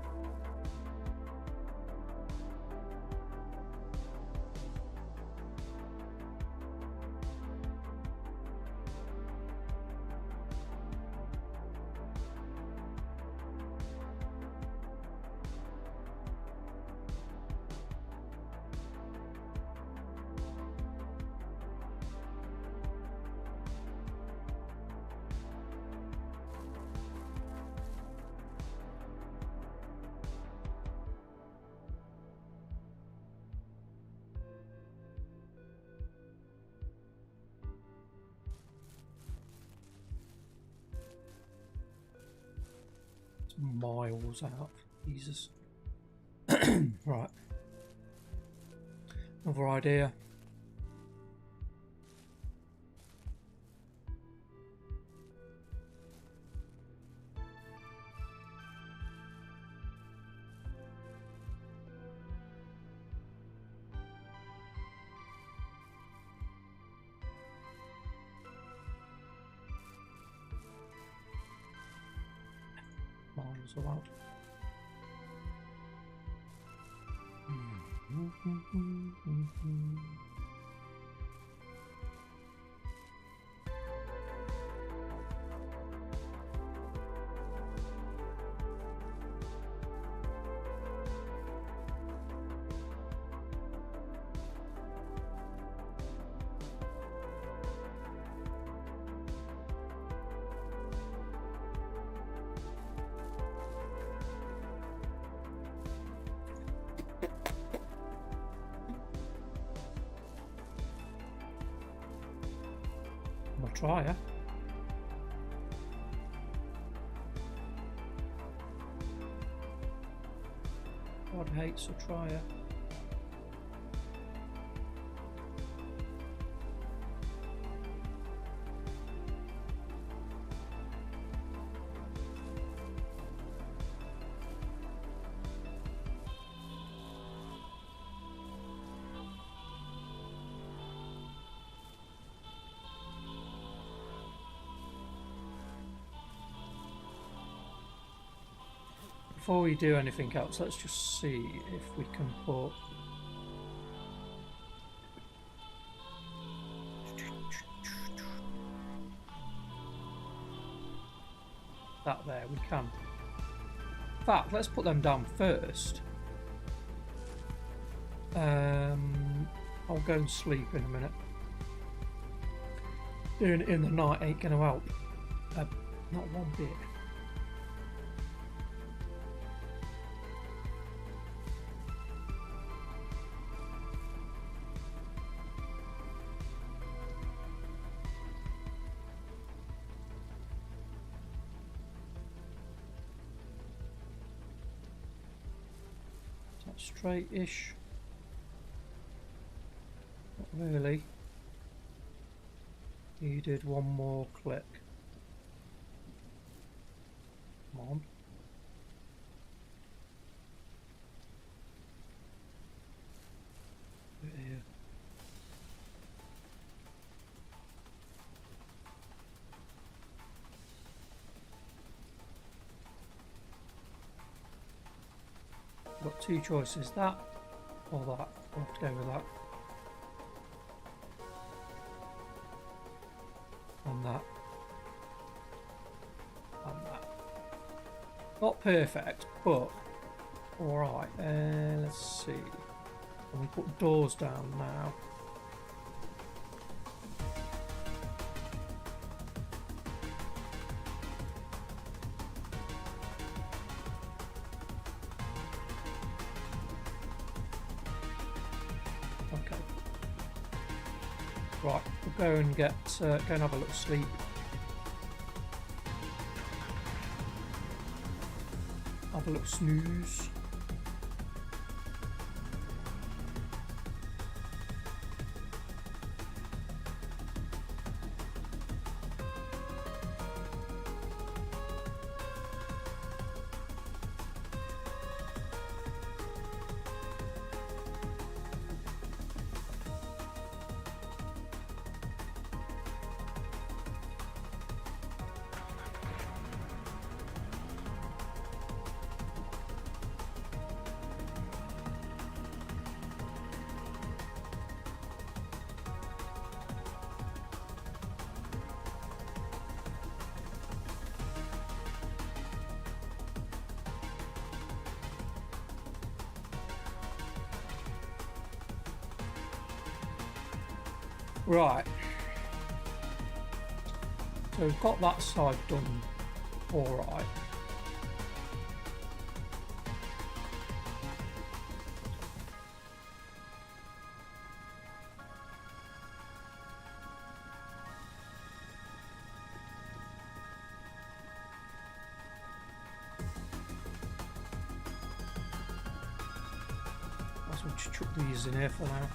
miles out. Jesus. Right. Another idea. Miles out. I'll try her. God hates a trier. Before we do anything else, let's just see if we can put that there. We can. In fact, let's put them down first. I'll go and sleep in a minute. Doing it in the night ain't going to help. Not one bit. Straight-ish. Not really. You did one more click. Come on. Here. Got two choices, that or that. I'll have to go with that. And that. And that. Not perfect, but alright. Let's see. And we put doors down now. Right, we'll go and go and have a little sleep. Have a little snooze. Right, so we've got that side done alright. Might as well just chuck these in here for now.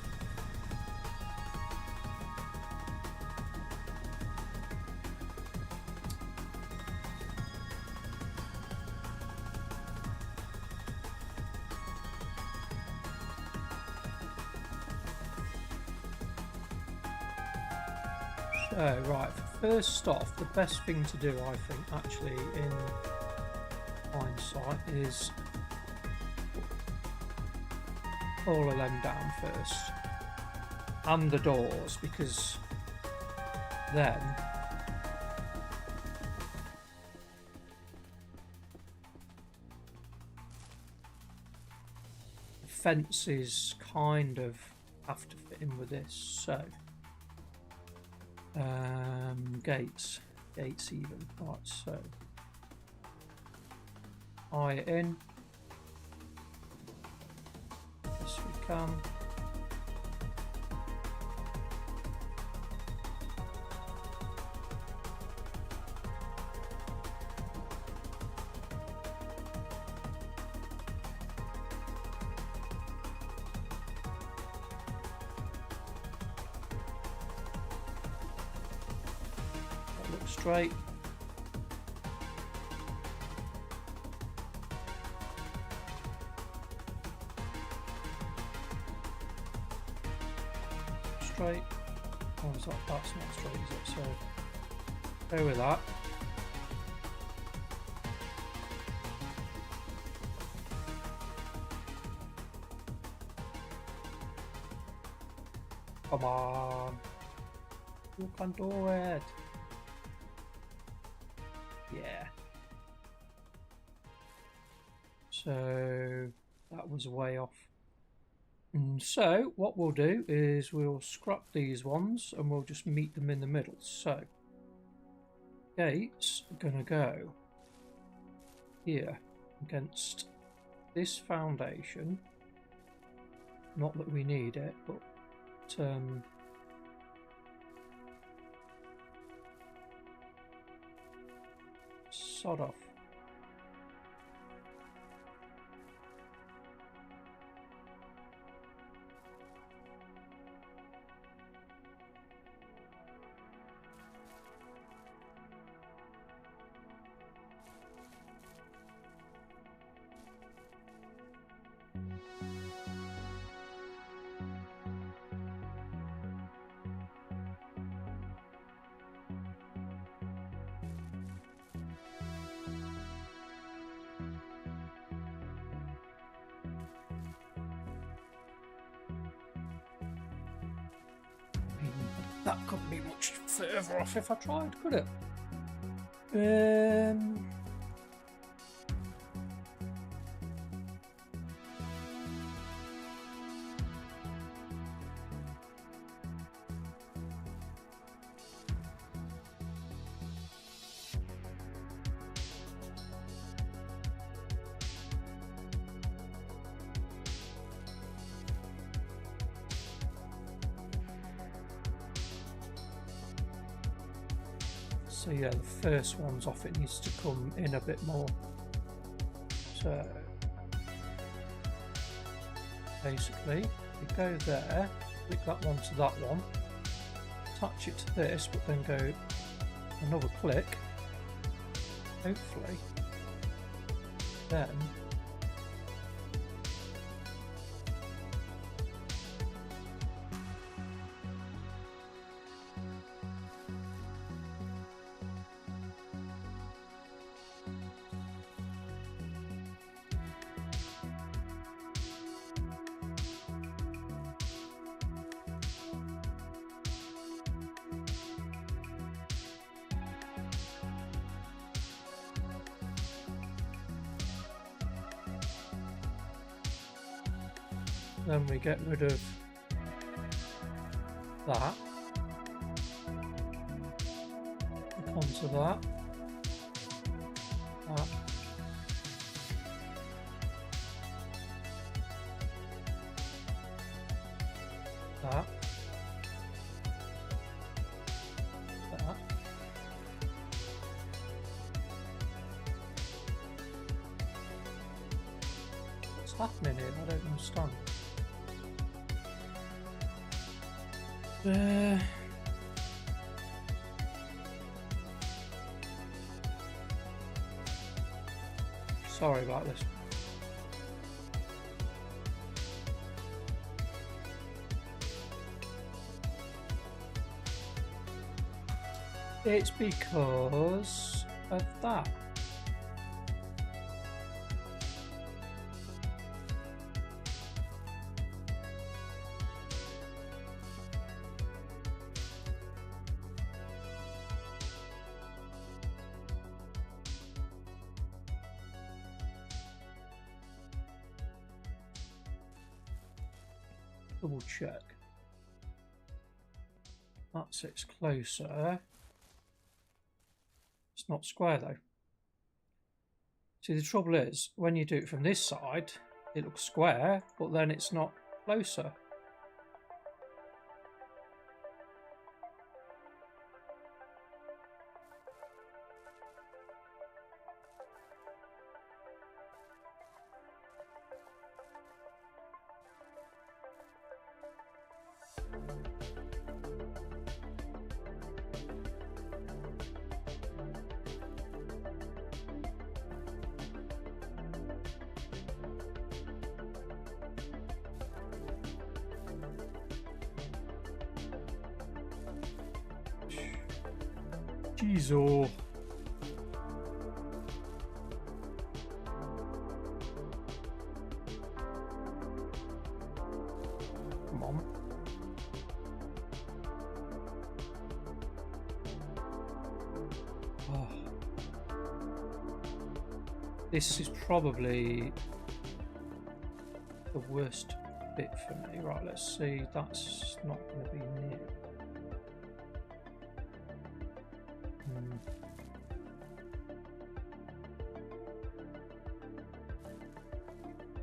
So, right, first off, the best thing to do, I think, actually, in hindsight, is all of them down first, and the doors, because then the fences kind of have to fit in with this. So gates even. Right, so eye it in. Yes, we can. That looks straight. Straight. Oh, is that, that's not straight, is it? So go with that. Come on, you can do it. Yeah. So that was way off. So what we'll do is we'll scrap these ones and we'll just meet them in the middle. So gates are gonna go here against this foundation. Not that we need it, but sod off. That couldn't be much further off if I tried, could it? So yeah, the first one's off, it needs to come in a bit more. So basically, we go there, click that one to that one, attach it to this, but then go another click, hopefully, then we get rid of that, click onto that, that, that, that. What's happening here? I don't understand. Sorry about this. It's because of that. double check. That sits closer. It's not square though. See, the trouble is, when you do it from this side, it looks square, but then it's not closer. Jeez, oh. Come on. Oh. This is probably the worst bit for me. Right, let's see. That's not going to be near.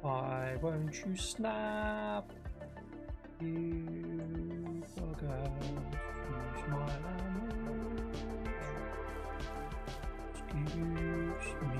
Why won't you snap? You bugger. Excuse my language. Excuse me.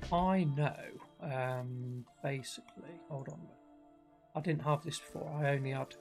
I know, basically, hold on a minute. I didn't have this before, I only had...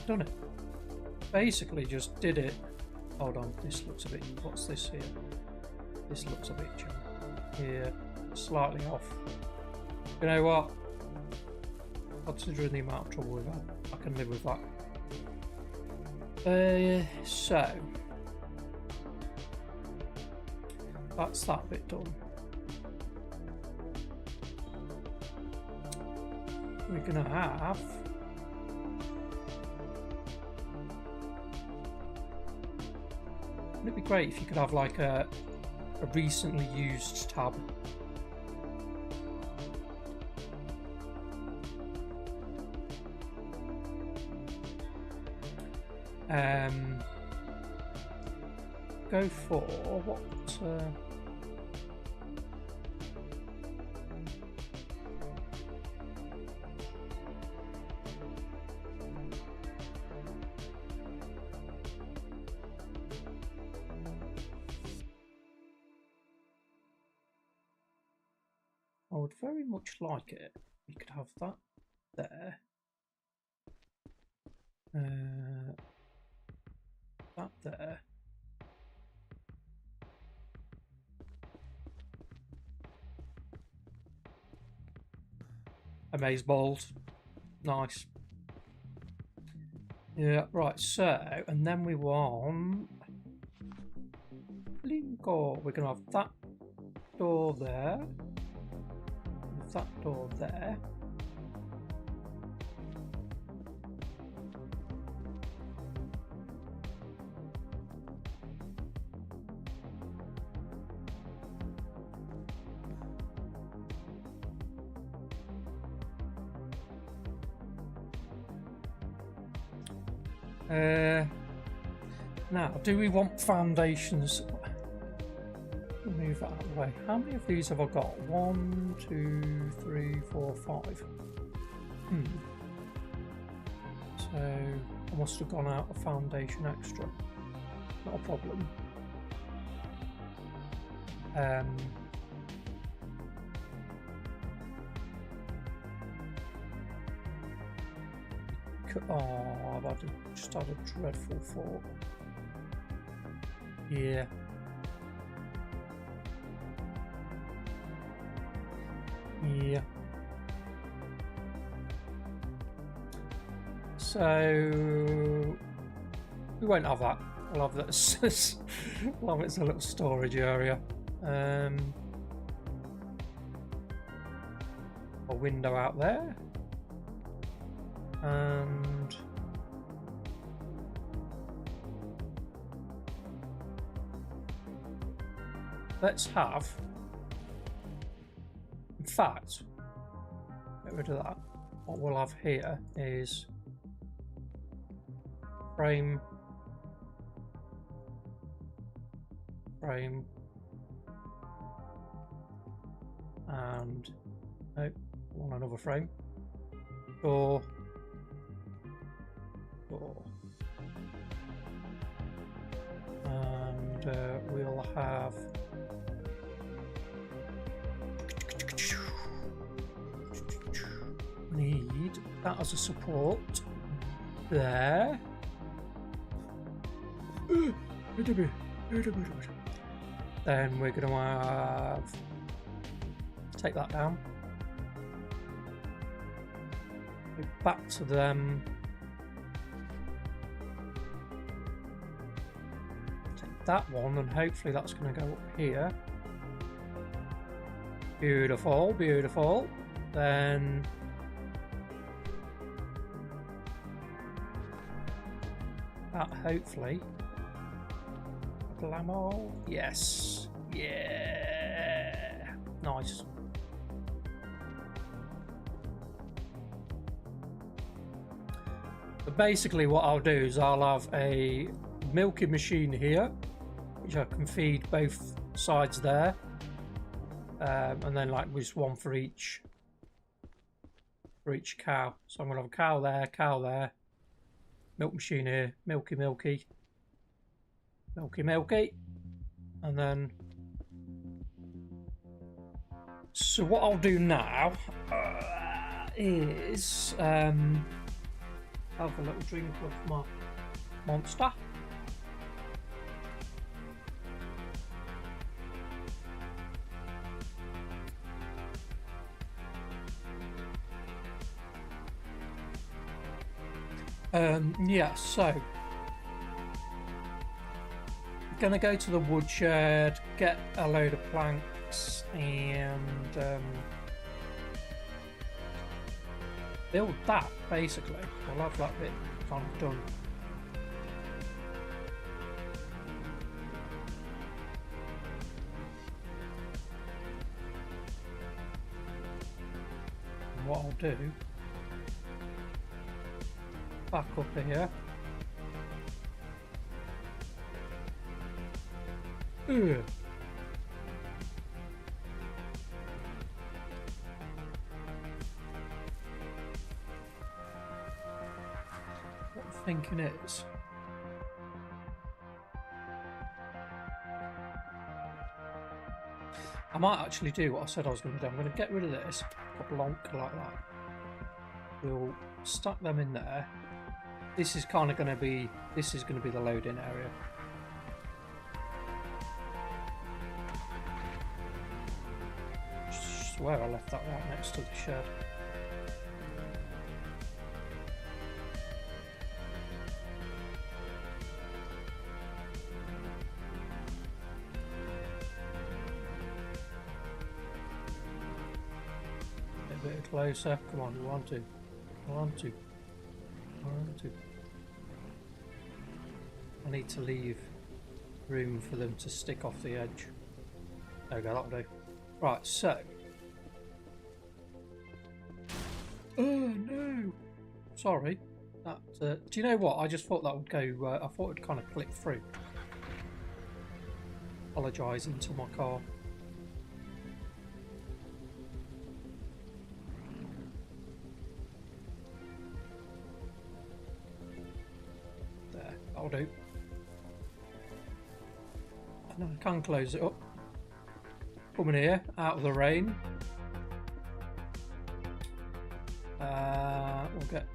done it. Basically just did it. Hold on, this looks a bit... What's this here? This looks a bit here, slightly off. You know what? Considering the amount of trouble we've had, I can live with that. So that's that bit done. We're gonna have... It'd be great if you could have like a recently used tab. Go for what? I would very much like it. We could have that there. That there. Amazeballs. Nice. Yeah, right, so, and then we want... Linko. We're going to have that door there. That door there. Now, do we want foundations? Move that out of the way. How many of these have I got? 1, 2, 3, 4, 5. So I must have gone out a foundation extra. Not a problem. Oh, I've just had a dreadful thought. Yeah. Yeah. So we won't have that. We'll have this. We'll have it as a little storage area. A window out there. And let's have, in fact, get rid of that. What we'll have here is frame, and no, want another frame, door, and we'll have need that as a support there. Then we're going to have take that down, go back to them, take that one, and hopefully that's going to go up here. Beautiful, beautiful. Then that hopefully Glamo, yes, yeah, nice. But basically what I'll do is I'll have a milking machine here, which I can feed both sides there, and then like just one for each cow. So I'm gonna have a cow there, milk machine here, milky, and then so what I'll do now is have a little drink of my Monster. Yeah, so gonna go to the woodshed, get a load of planks, and build that. Basically, I'll have that bit kind of done. And what I'll do, back up here. Ugh. What I'm thinking is I might actually do what I said I was going to do. I'm going to get rid of this, put a lonk like that. We'll stack them in there. This is kind of going to be, this is going to be the loading area. I swear I left that right next to the shed. A bit closer. Come on, we want to. I want to. I need to leave room for them to stick off the edge. There we go, that'll do. Right, so. Oh no! Sorry. That, do you know what? I just thought that would go. I thought it'd kind of click through. Apologising to my car. There, that'll do. And I can close it up. Come in here, out of the rain. We'll get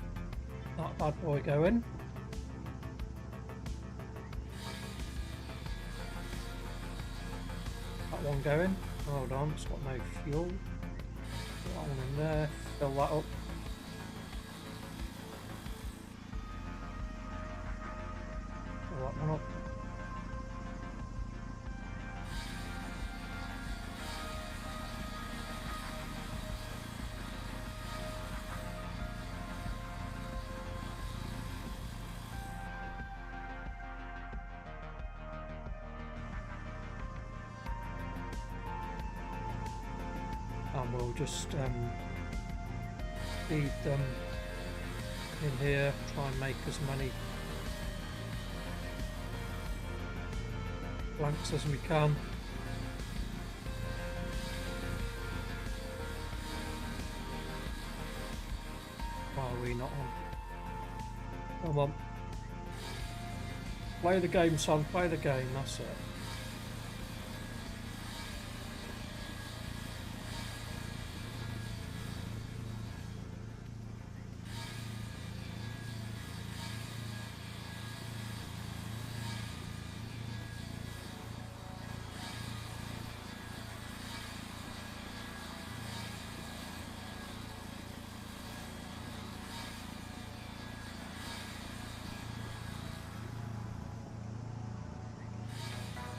that bad boy going. That one going. Hold on, it's got no fuel. Put that one in there, fill that up. Fill that one up. And we'll just feed them in here, try and make as many blanks as we can. Why are we not on? Come on. Play the game, son, play the game, that's it.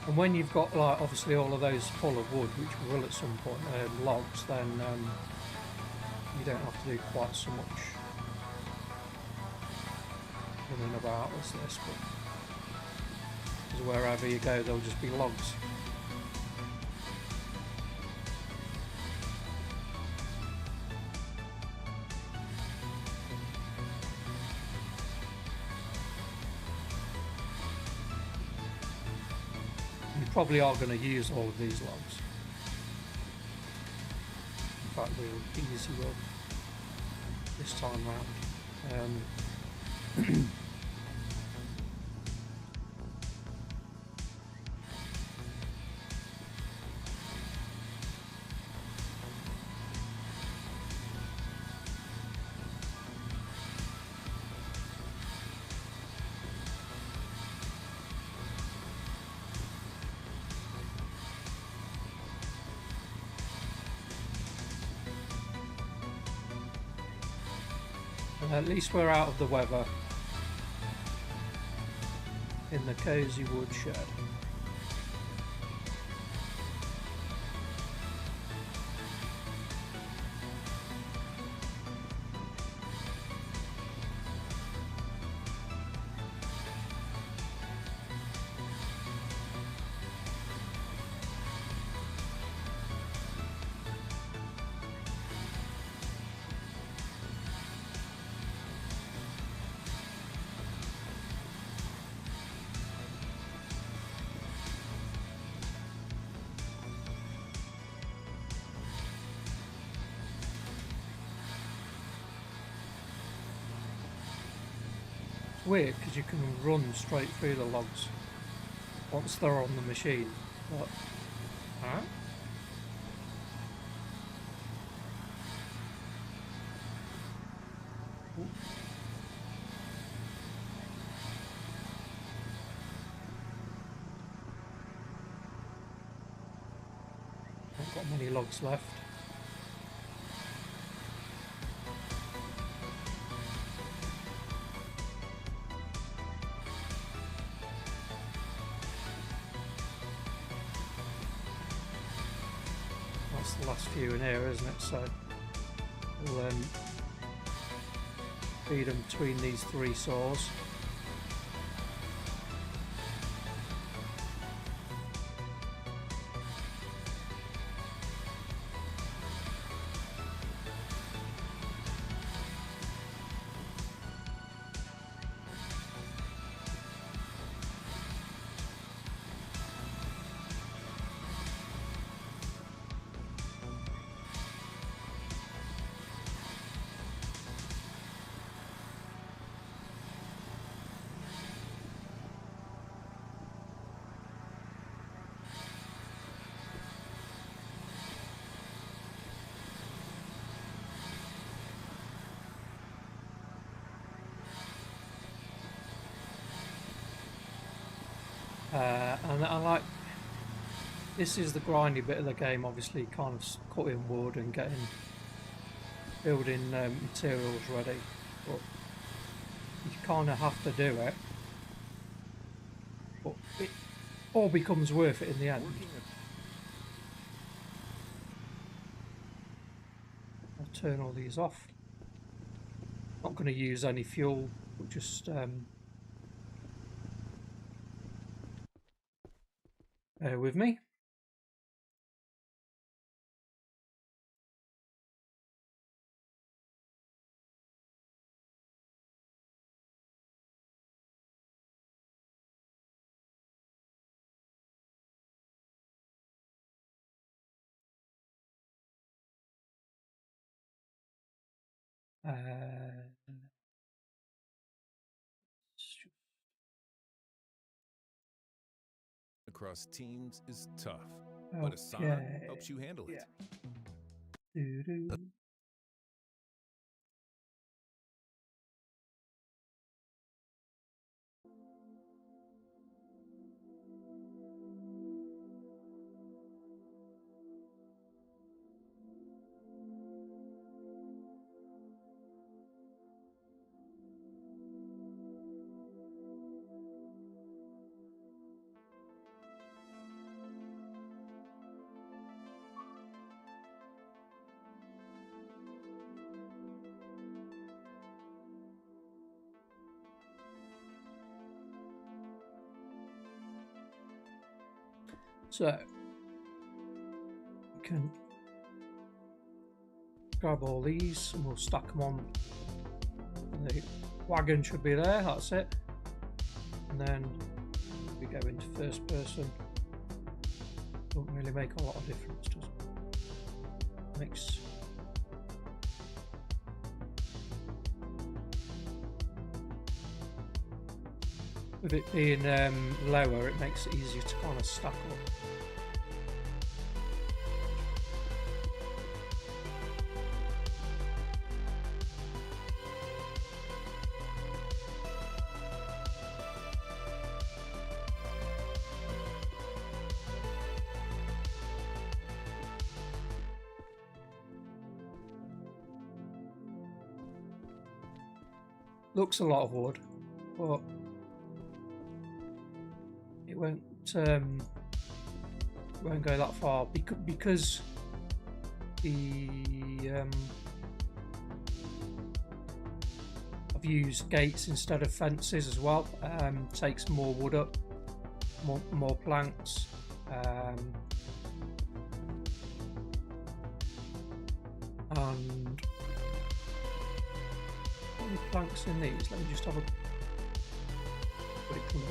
And when you've got, like, obviously all of those full of wood, which we will at some point, logs, then you don't have to do quite so much running about as this, because wherever you go there'll just be logs. Probably are going to use all of these logs. In fact, we'll easy will this time round. At least we're out of the weather in the cosy woodshed. Weird because you can run straight through the logs once they're on the machine. But, huh? Haven't got many logs left. The last few in here, isn't it? So we'll feed them between these three saws. And I like, this is the grindy bit of the game, obviously, kind of cutting wood and building materials ready, but you kind of have to do it, but it all becomes worth it in the end. I'll turn all these off. Not going to use any fuel, but just bear with me. Across teams is tough, but Asana helps you handle it. Doo-doo. So we can grab all these and we'll stack them on. The wagon should be there, that's it. And then we go into first person. Don't really make a lot of difference, does it? Makes with it being lower, it makes it easier to kind of stack up. Looks a lot of wood, but it won't go that far because the I've used gates instead of fences as well. Takes more wood up, more planks. And how many planks in these? Let me just have a quick look.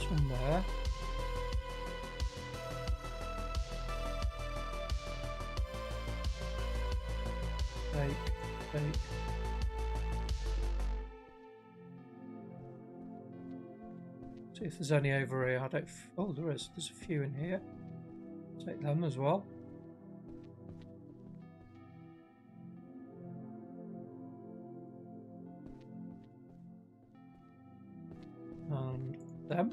One there. Bake. See if there's any over here. I don't. Oh, there is. There's a few in here. Take them as well. And them.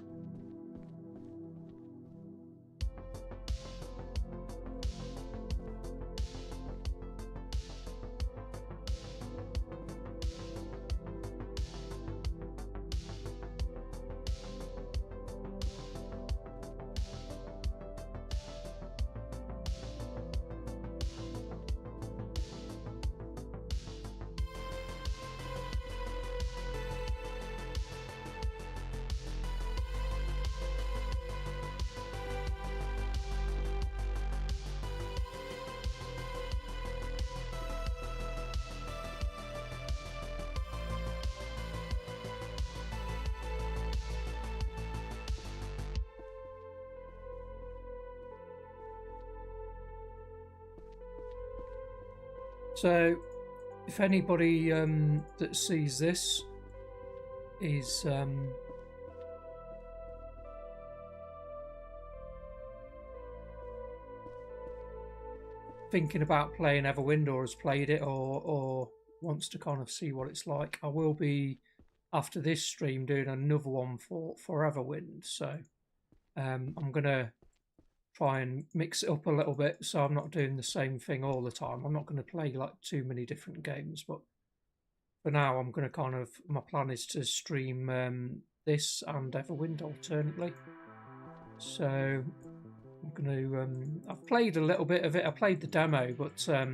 So, if anybody that sees this is thinking about playing Everwind or has played it or wants to kind of see what it's like, I will be after this stream doing another one for Everwind, so I'm gonna try and mix it up a little bit so I'm not doing the same thing all the time. I'm not going to play like too many different games, but for now I'm going to kind of, my plan is to stream this and Everwind alternately. So I'm going to, I've played a little bit of it. I played the demo, but I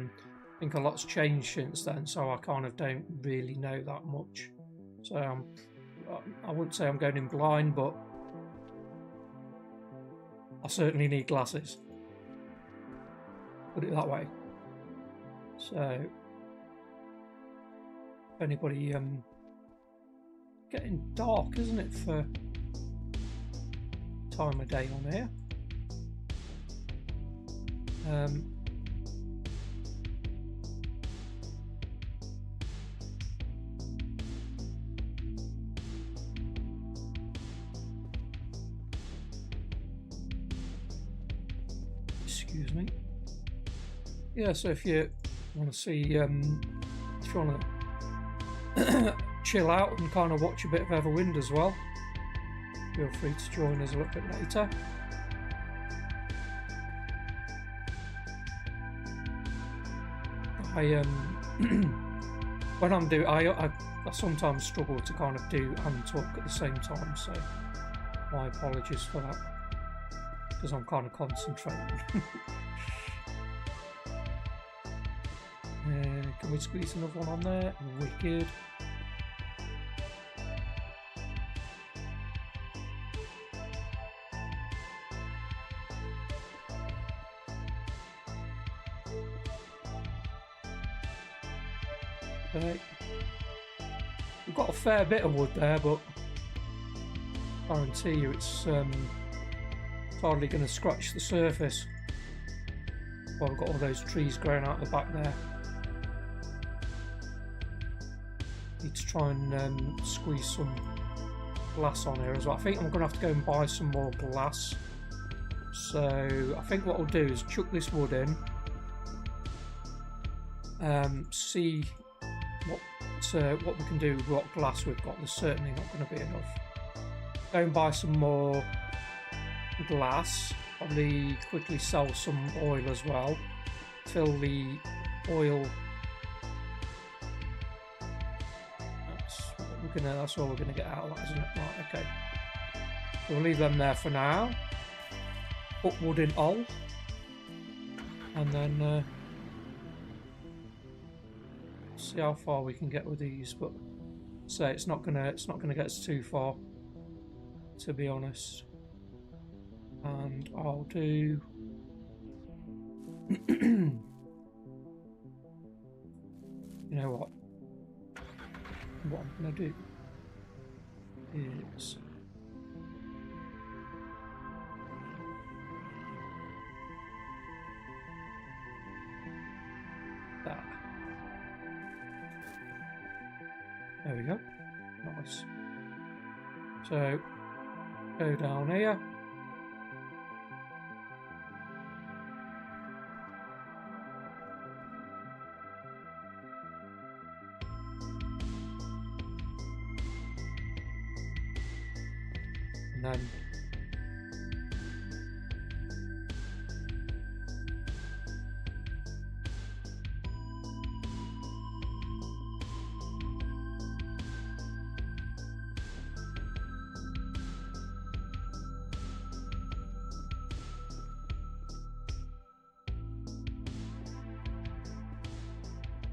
think a lot's changed since then, so I kind of don't really know that much. So I wouldn't say I'm going in blind, but I certainly need glasses. Put it that way. So, if anybody, getting dark, isn't it, for time of day on here? Excuse me. Yeah, so if you want to see, if you want to chill out and kind of watch a bit of Everwind as well, feel free to join us a little bit later. When I'm doing, I sometimes struggle to kind of do and talk at the same time, so my apologies for that, because I'm kind of concentrating. Can we squeeze another one on there? Wicked. Okay. We've got a fair bit of wood there, but I guarantee you it's hardly going to scratch the surface. Well, we've got all those trees growing out the back there. Need to try and squeeze some glass on here as well. I think I'm going to have to go and buy some more glass. So I think what I'll do is chuck this wood in, see what we can do with what glass we've got. There's certainly not going to be enough. Go and buy some more glass. Probably quickly sell some oil as well. Fill the oil. That's all we're gonna get out of that, isn't it? Right, okay. So we'll leave them there for now. Put wood in all, and then see how far we can get with these. But say it's not gonna get us too far, to be honest. And I'll do. You know what? What I'm going to do is that. There we go. Nice. So go down here. And then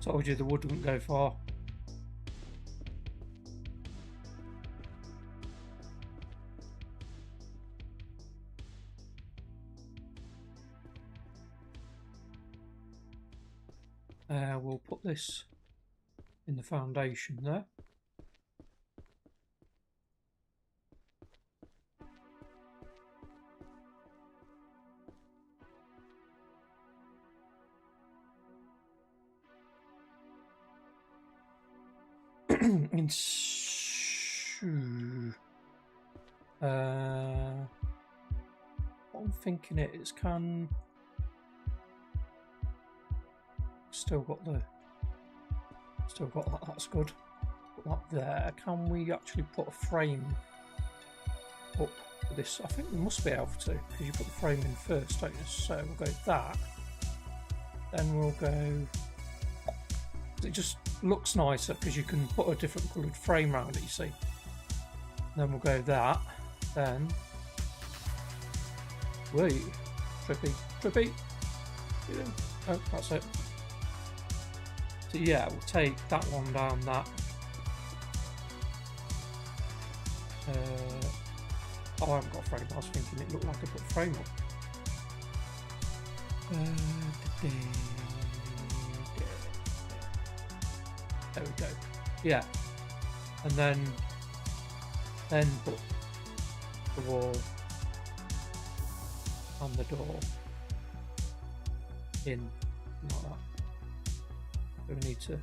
told you the wood wouldn't go far. We'll put this in the foundation there. What I'm thinking is still got that, that's good. Put that there. Can we actually put a frame up for this? I think we must be able to, because you put the frame in first, don't you? So we'll go that. Then we'll go... It just looks nicer because you can put a different coloured frame around it, you see. Then we'll go that. Then... Wait. Trippy. Oh, that's it. So yeah, we'll take that one down, that. Oh, I haven't got a frame. I was thinking it looked like I put a frame up. There we go. Yeah. And then put the wall and the door in like that. So we need to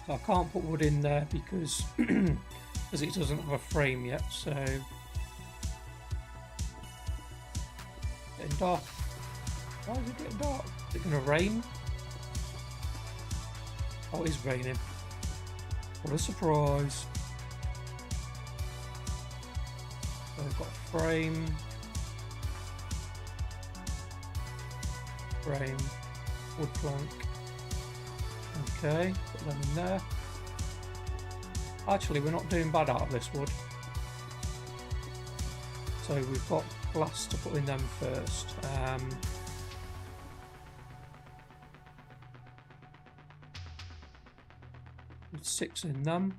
so I can't put wood in there because it doesn't have a frame yet, so getting dark. Why is it getting dark? Is it going to rain? Oh, it is raining. What a surprise. So we've got frame, wood plank. Okay, put them in there. Actually, we're not doing bad out of this wood. So we've got glass to put in them first. With 6 in them.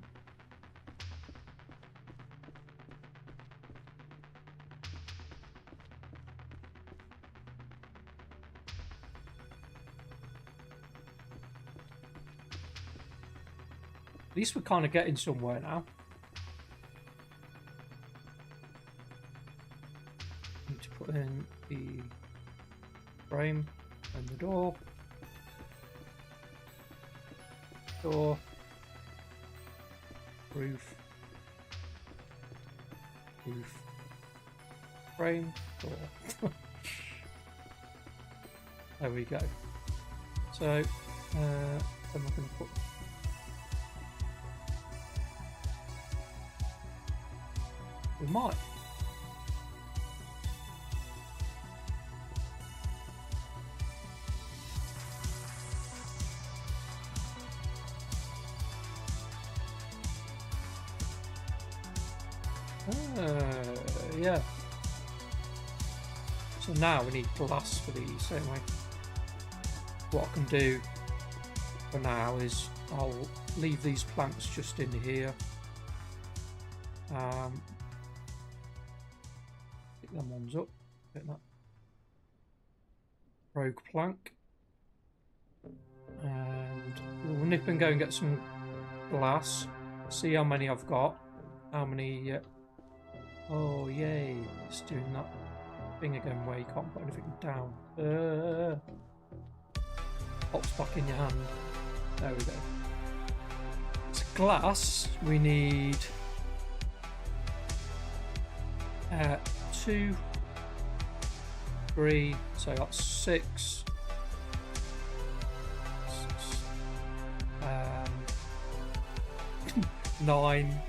At least we're kind of getting somewhere now. Need to put in the frame and the door. Roof, frame, door. There we go. So then we're going to put we might. Yeah. So now we need glass for these, don't we? What I can do for now is I'll leave these planks just in here. Pick them ones up. Get that rogue plank. And we'll nip and go and get some glass. See how many I've got. How many... Oh, yay. It's doing that thing again where you can't put anything down. Pops back in your hand. There we go. It's glass. We need 2, 3, so that's 6. 9,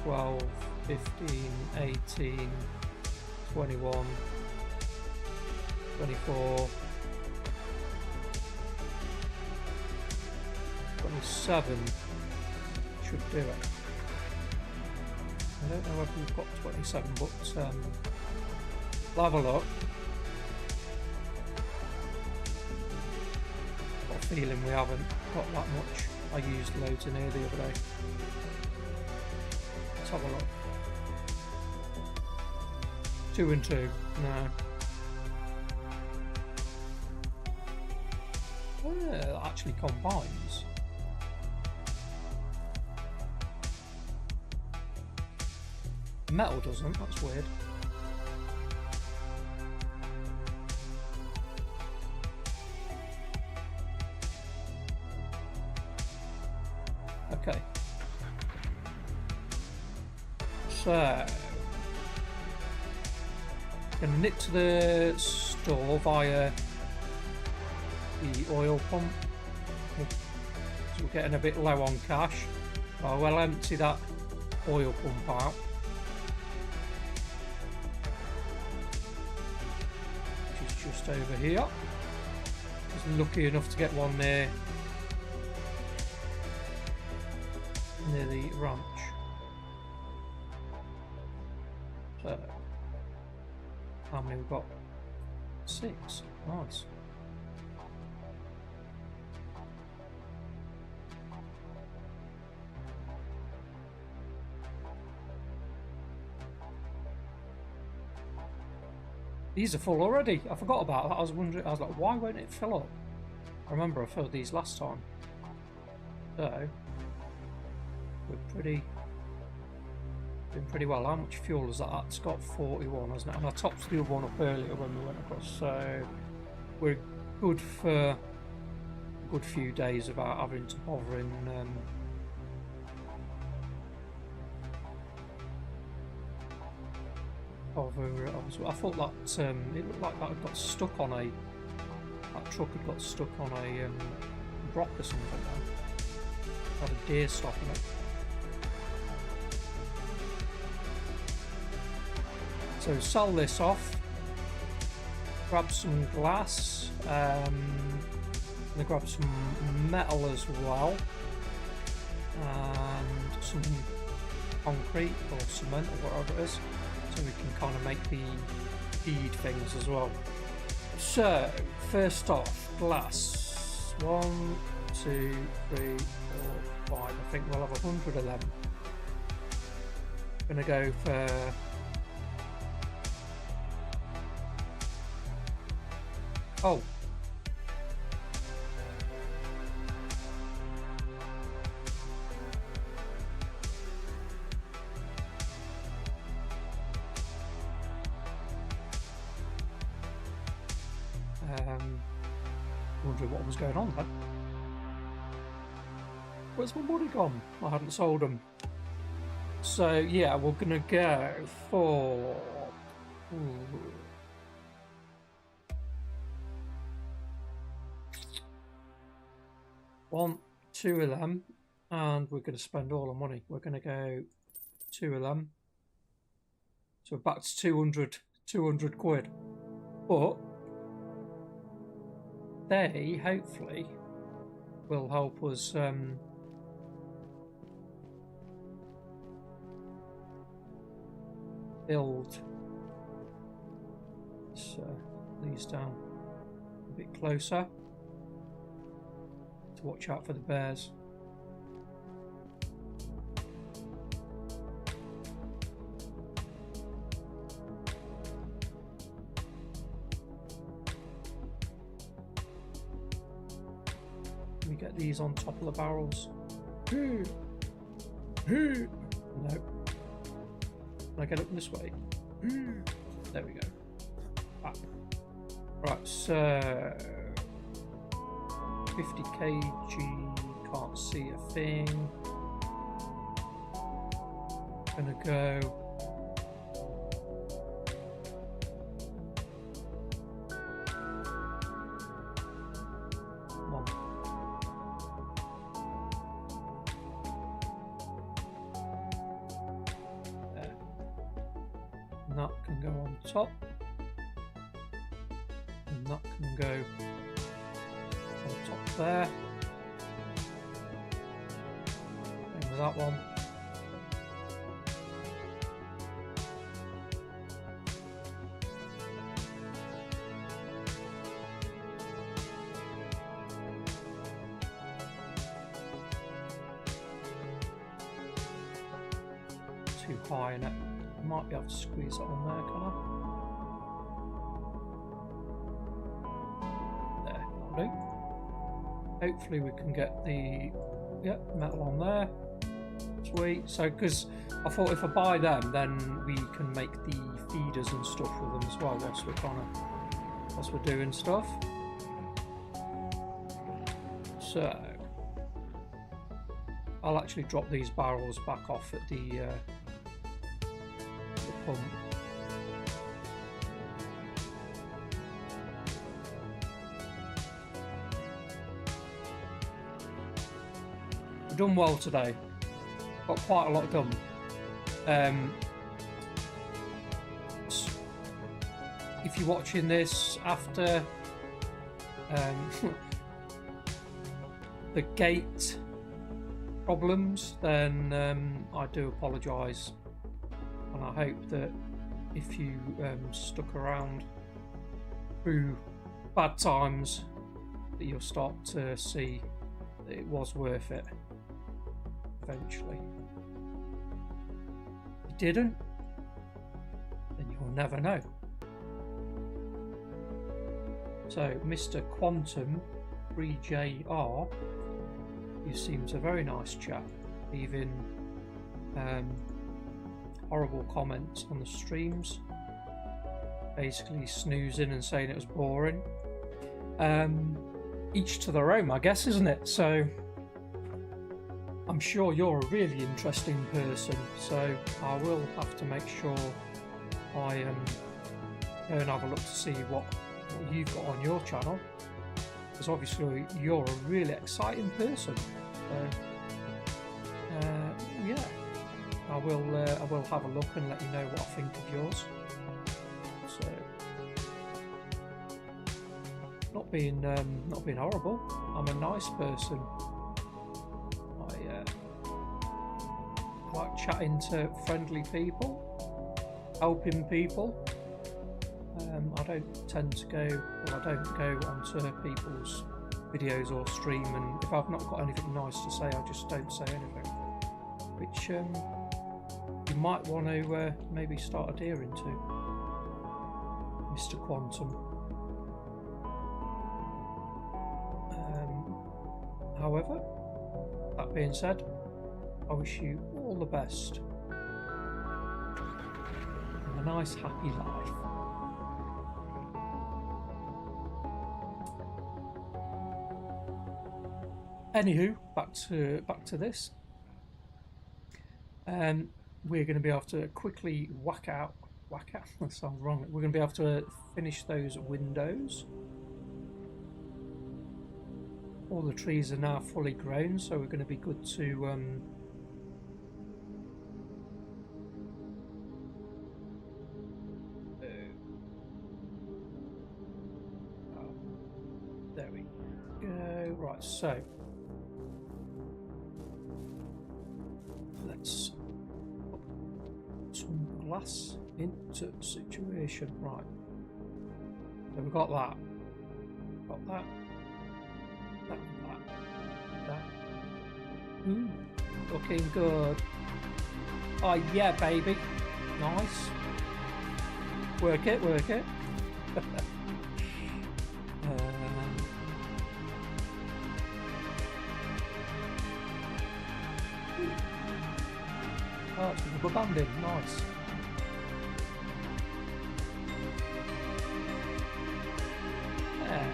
12, 15, 18, 21, 24, 27 should do it. I don't know if we've got 27, but we'll have a look. Got a feeling we haven't got that much. I used loads in here the other day. Let's have a look. 2 and 2. No. Oh, that actually combines. Metal doesn't, that's weird. Okay. So, gonna nip to the store via the oil pump. So we're getting a bit low on cash. We'll empty that oil pump out. Which is just over here. I was lucky enough to get one near the ranch. So, how many we've got? 6. Nice. These are full already. I forgot about that. I was wondering. I was like, why won't it fill up? I remember I filled these last time. So we're doing pretty well. How much fuel is that? It's got 41, hasn't it? And I topped the other one up earlier when we went across. So we're good for a good few days without having to bother in. I thought that it looked like that had got stuck on that truck had got stuck on a rock or something. Had a deer stopping it. So sell this off. Grab some glass. And grab some metal as well, and some concrete or cement or whatever it is. So we can kind of make the feed things as well. So, first off, glass. 1, 2, 3, 4, 5. I think we'll have 100 of them. Gonna go for... Oh. Wondering what was going on then. Where's my money gone? I hadn't sold them. So yeah, we're gonna go for... One, 2 of them, and we're gonna spend all the money. We're gonna go 2 of them. So we're back to 200 quid. But they hopefully will help us build these down a bit closer to watch out for the bears. We get these on top of the barrels. No. Can I get up this way? There we go. Ah. Right, so 50 kg, can't see a thing. Gonna go. Come on. There. And that can go on top. And that can go on top there. Same with that one. Too high in it. I might be able to squeeze that on there, can I? Hopefully we can get the metal on there. Sweet. So because I thought if I buy them, then we can make the feeders and stuff with them as well whilst we're doing stuff. So I'll actually drop these barrels back off at the pump. We've done well today. Got quite a lot done. If you're watching this after the gate problems, then I do apologise, and I hope that if you stuck around through bad times, that you'll start to see that it was worth it eventually. If you didn't, then you'll never know. So Mr. Quantum 3JR, he seems a very nice chap, leaving horrible comments on the streams, basically snoozing and saying it was boring. Each to their own, I guess, isn't it? So I'm sure you're a really interesting person, so I will have to make sure I go and have a look to see what you've got on your channel, because obviously you're a really exciting person. So yeah, I will have a look and let you know what I think of yours. So not being horrible, I'm a nice person. I like chatting to friendly people, helping people. I don't tend to go, well, I don't go onto people's videos or stream, and if I've not got anything nice to say, I just don't say anything, which you might want to maybe start adhering to, Mr. Quantum. However, that being said, I wish you all the best and a nice happy life. Anywho, back to this. We're going to be able to quickly whack out. That sounds wrong. We're going to be able to finish those windows. All the trees are now fully grown, so we're going to be good to there we go. Right, so let's put some glass into the situation. Right, so we've got that, that. Ooh, looking good. Oh yeah, baby, nice. Work it. Oh, it's rubber banding, nice. Yeah.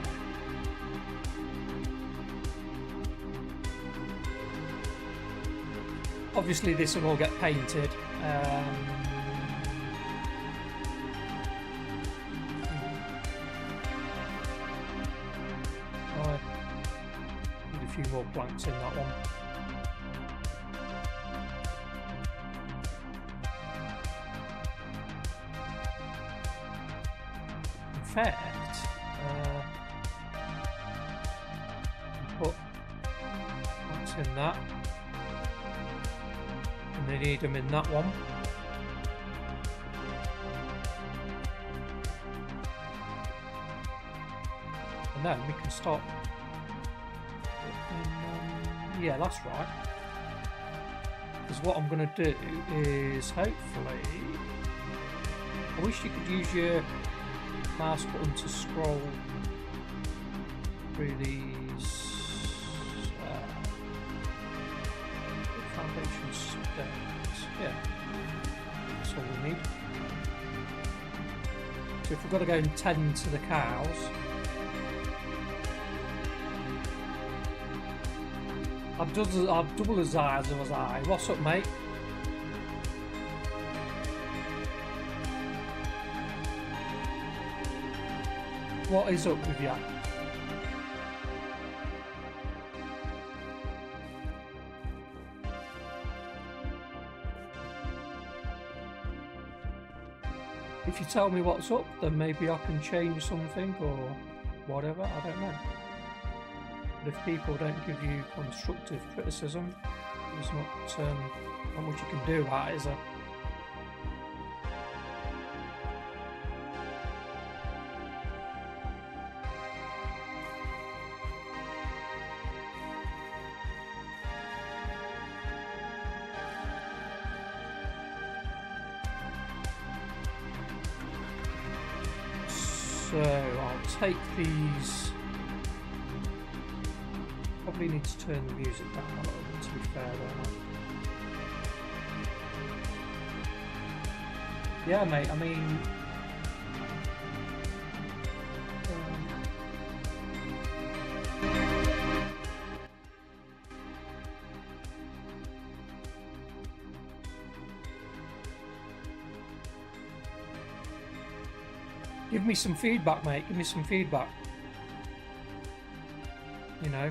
Obviously this will all get painted. Need a few more planks in that one. In fact, put planks in that. They need them in that one. And then we can start. Yeah, that's right. Because what I'm going to do is hopefully. I wish you could use your mouse button to scroll through these. Foundation stones. Yeah, that's all we need. So if we've got to go and tend to the cows, I've double as eyes as I. What's up, mate? What is up with you? If you tell me what's up, then maybe I can change something or whatever, I don't know. But if people don't give you constructive criticism, there's not much you can do about it, is there? So I'll take these. Probably need to turn the music down a little bit, to be fair, don't I? Yeah, mate, I mean... give me some feedback, mate. Give me some feedback. You know.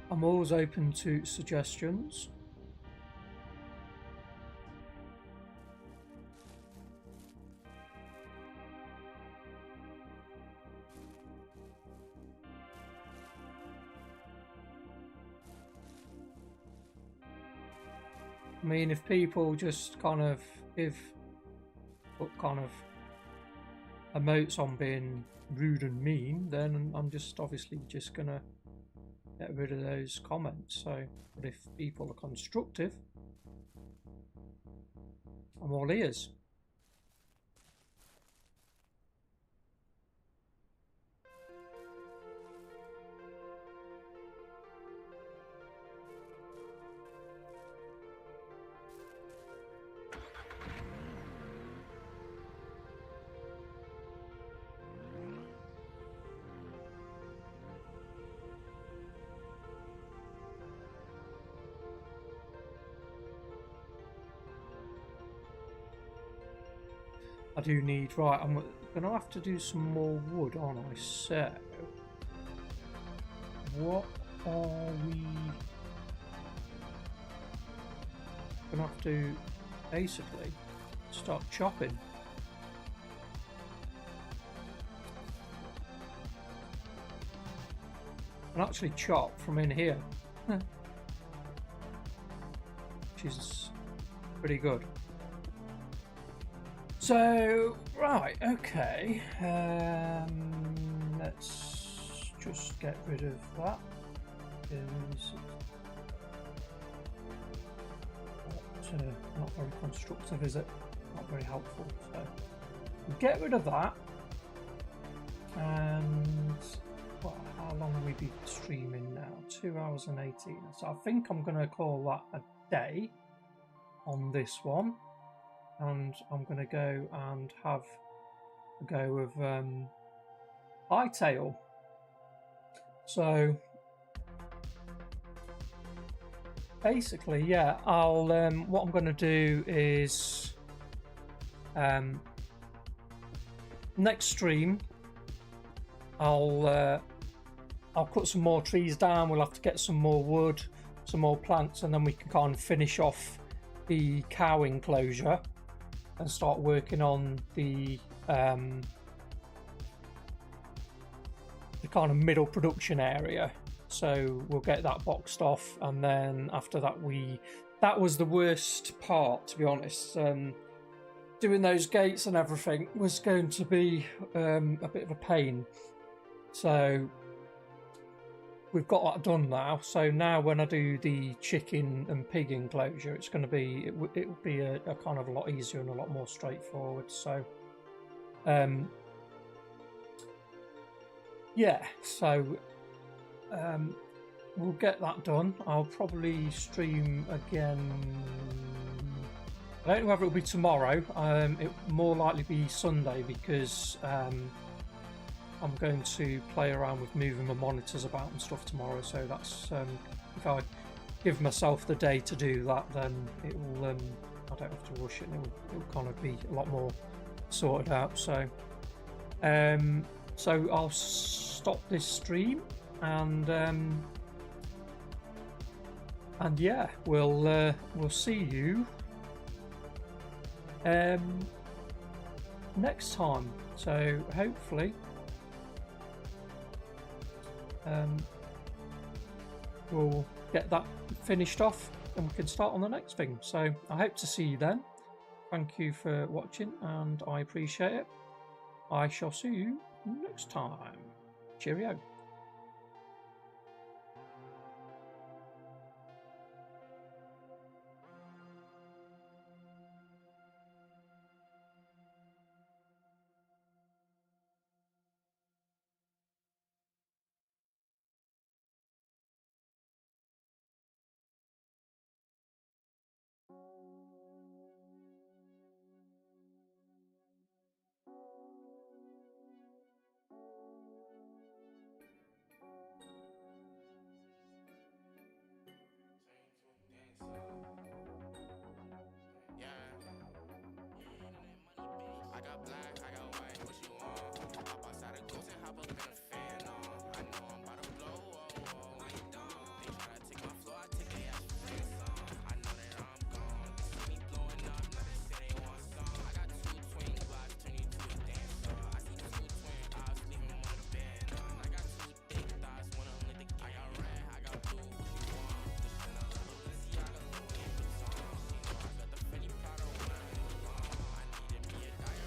I'm always open to suggestions. I mean, if people just kind of put kind of emotes on being rude and mean, then I'm just obviously just gonna get rid of those comments. So, but if people are constructive, I'm all ears. I do need, right, I'm gonna have to do some more wood, aren't I? So, what are we gonna have to basically start chopping? And actually chop from in here, which is pretty good. So, right, okay, let's just get rid of that. Not very constructive, is it? Not very helpful. So, get rid of that. And well, how long will we be streaming now? 2 hours and 18. So I think I'm going to call that a day on this one. And I'm going to go and have a go of Hightail. So basically, yeah, I'll what I'm going to do is next stream I'll cut some more trees down. We'll have to get some more wood, some more plants, and then we can kind of finish off the cow enclosure and start working on the kind of middle production area. So we'll get that boxed off, and then after that that was the worst part, to be honest. Doing those gates and everything was going to be a bit of a pain. So we've got that done now. So now when I do the chicken and pig enclosure, it's going to be it will be a kind of a lot easier and a lot more straightforward. So yeah, so we'll get that done. I'll probably stream again I don't know whether it'll be tomorrow. It will more likely be Sunday because I'm going to play around with moving my monitors about and stuff tomorrow. So that's if I give myself the day to do that, then it will. I don't have to rush it. And it'll kind of be a lot more sorted out. So, so I'll stop this stream and yeah, we'll see you next time. So hopefully we'll get that finished off and we can start on the next thing. So I hope to see you then. Thank you for watching and I appreciate it. I shall see you next time. Cheerio. I got black, I got white, what you want? Hop outside the ghost and hop up in a fan on. I know I'm about to blow, oh, oh. They try to take my floor, I take their ass for ransom. I know that I'm gone, they see me blowing up, now they say they want some. I got two twin blocks, turn you to a dancer. I see two twin eyes, leave them on the bed. I got two thick thighs, one of them lit the I got red, I got blue, what you want? The Chanel, the Balenciaga, Louis and Vuitton. She know I got the Fendi Prada when I hit along. I needed me a diet.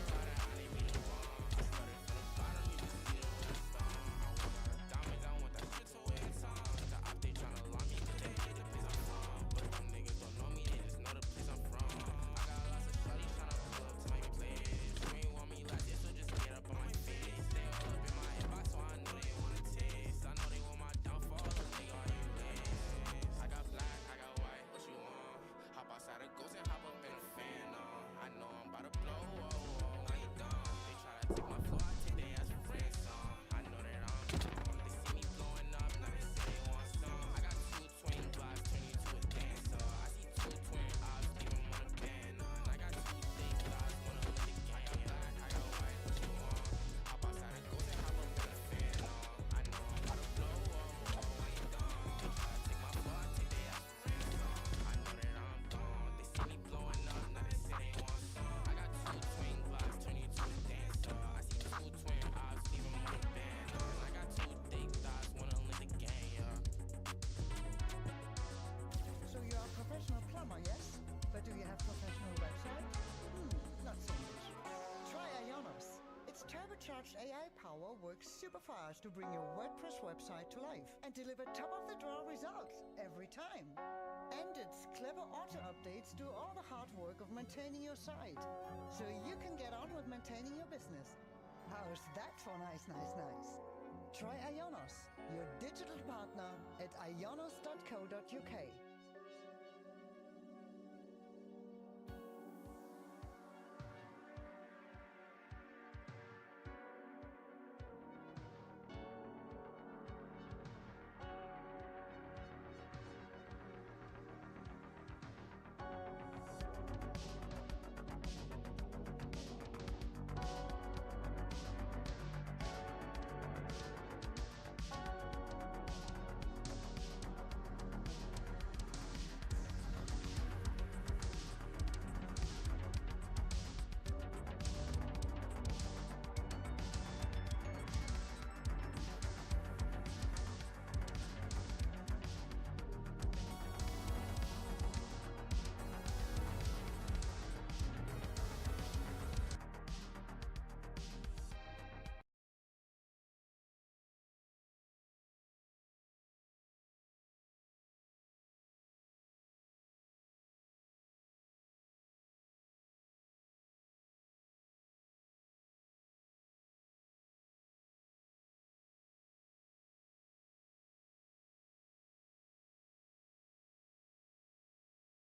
Turbocharged AI power works super fast to bring your WordPress website to life and deliver top-of-the-drawer results every time. And its clever auto updates do all the hard work of maintaining your site, so you can get on with maintaining your business. How's that for nice? Try Ionos, your digital partner at ionos.co.uk.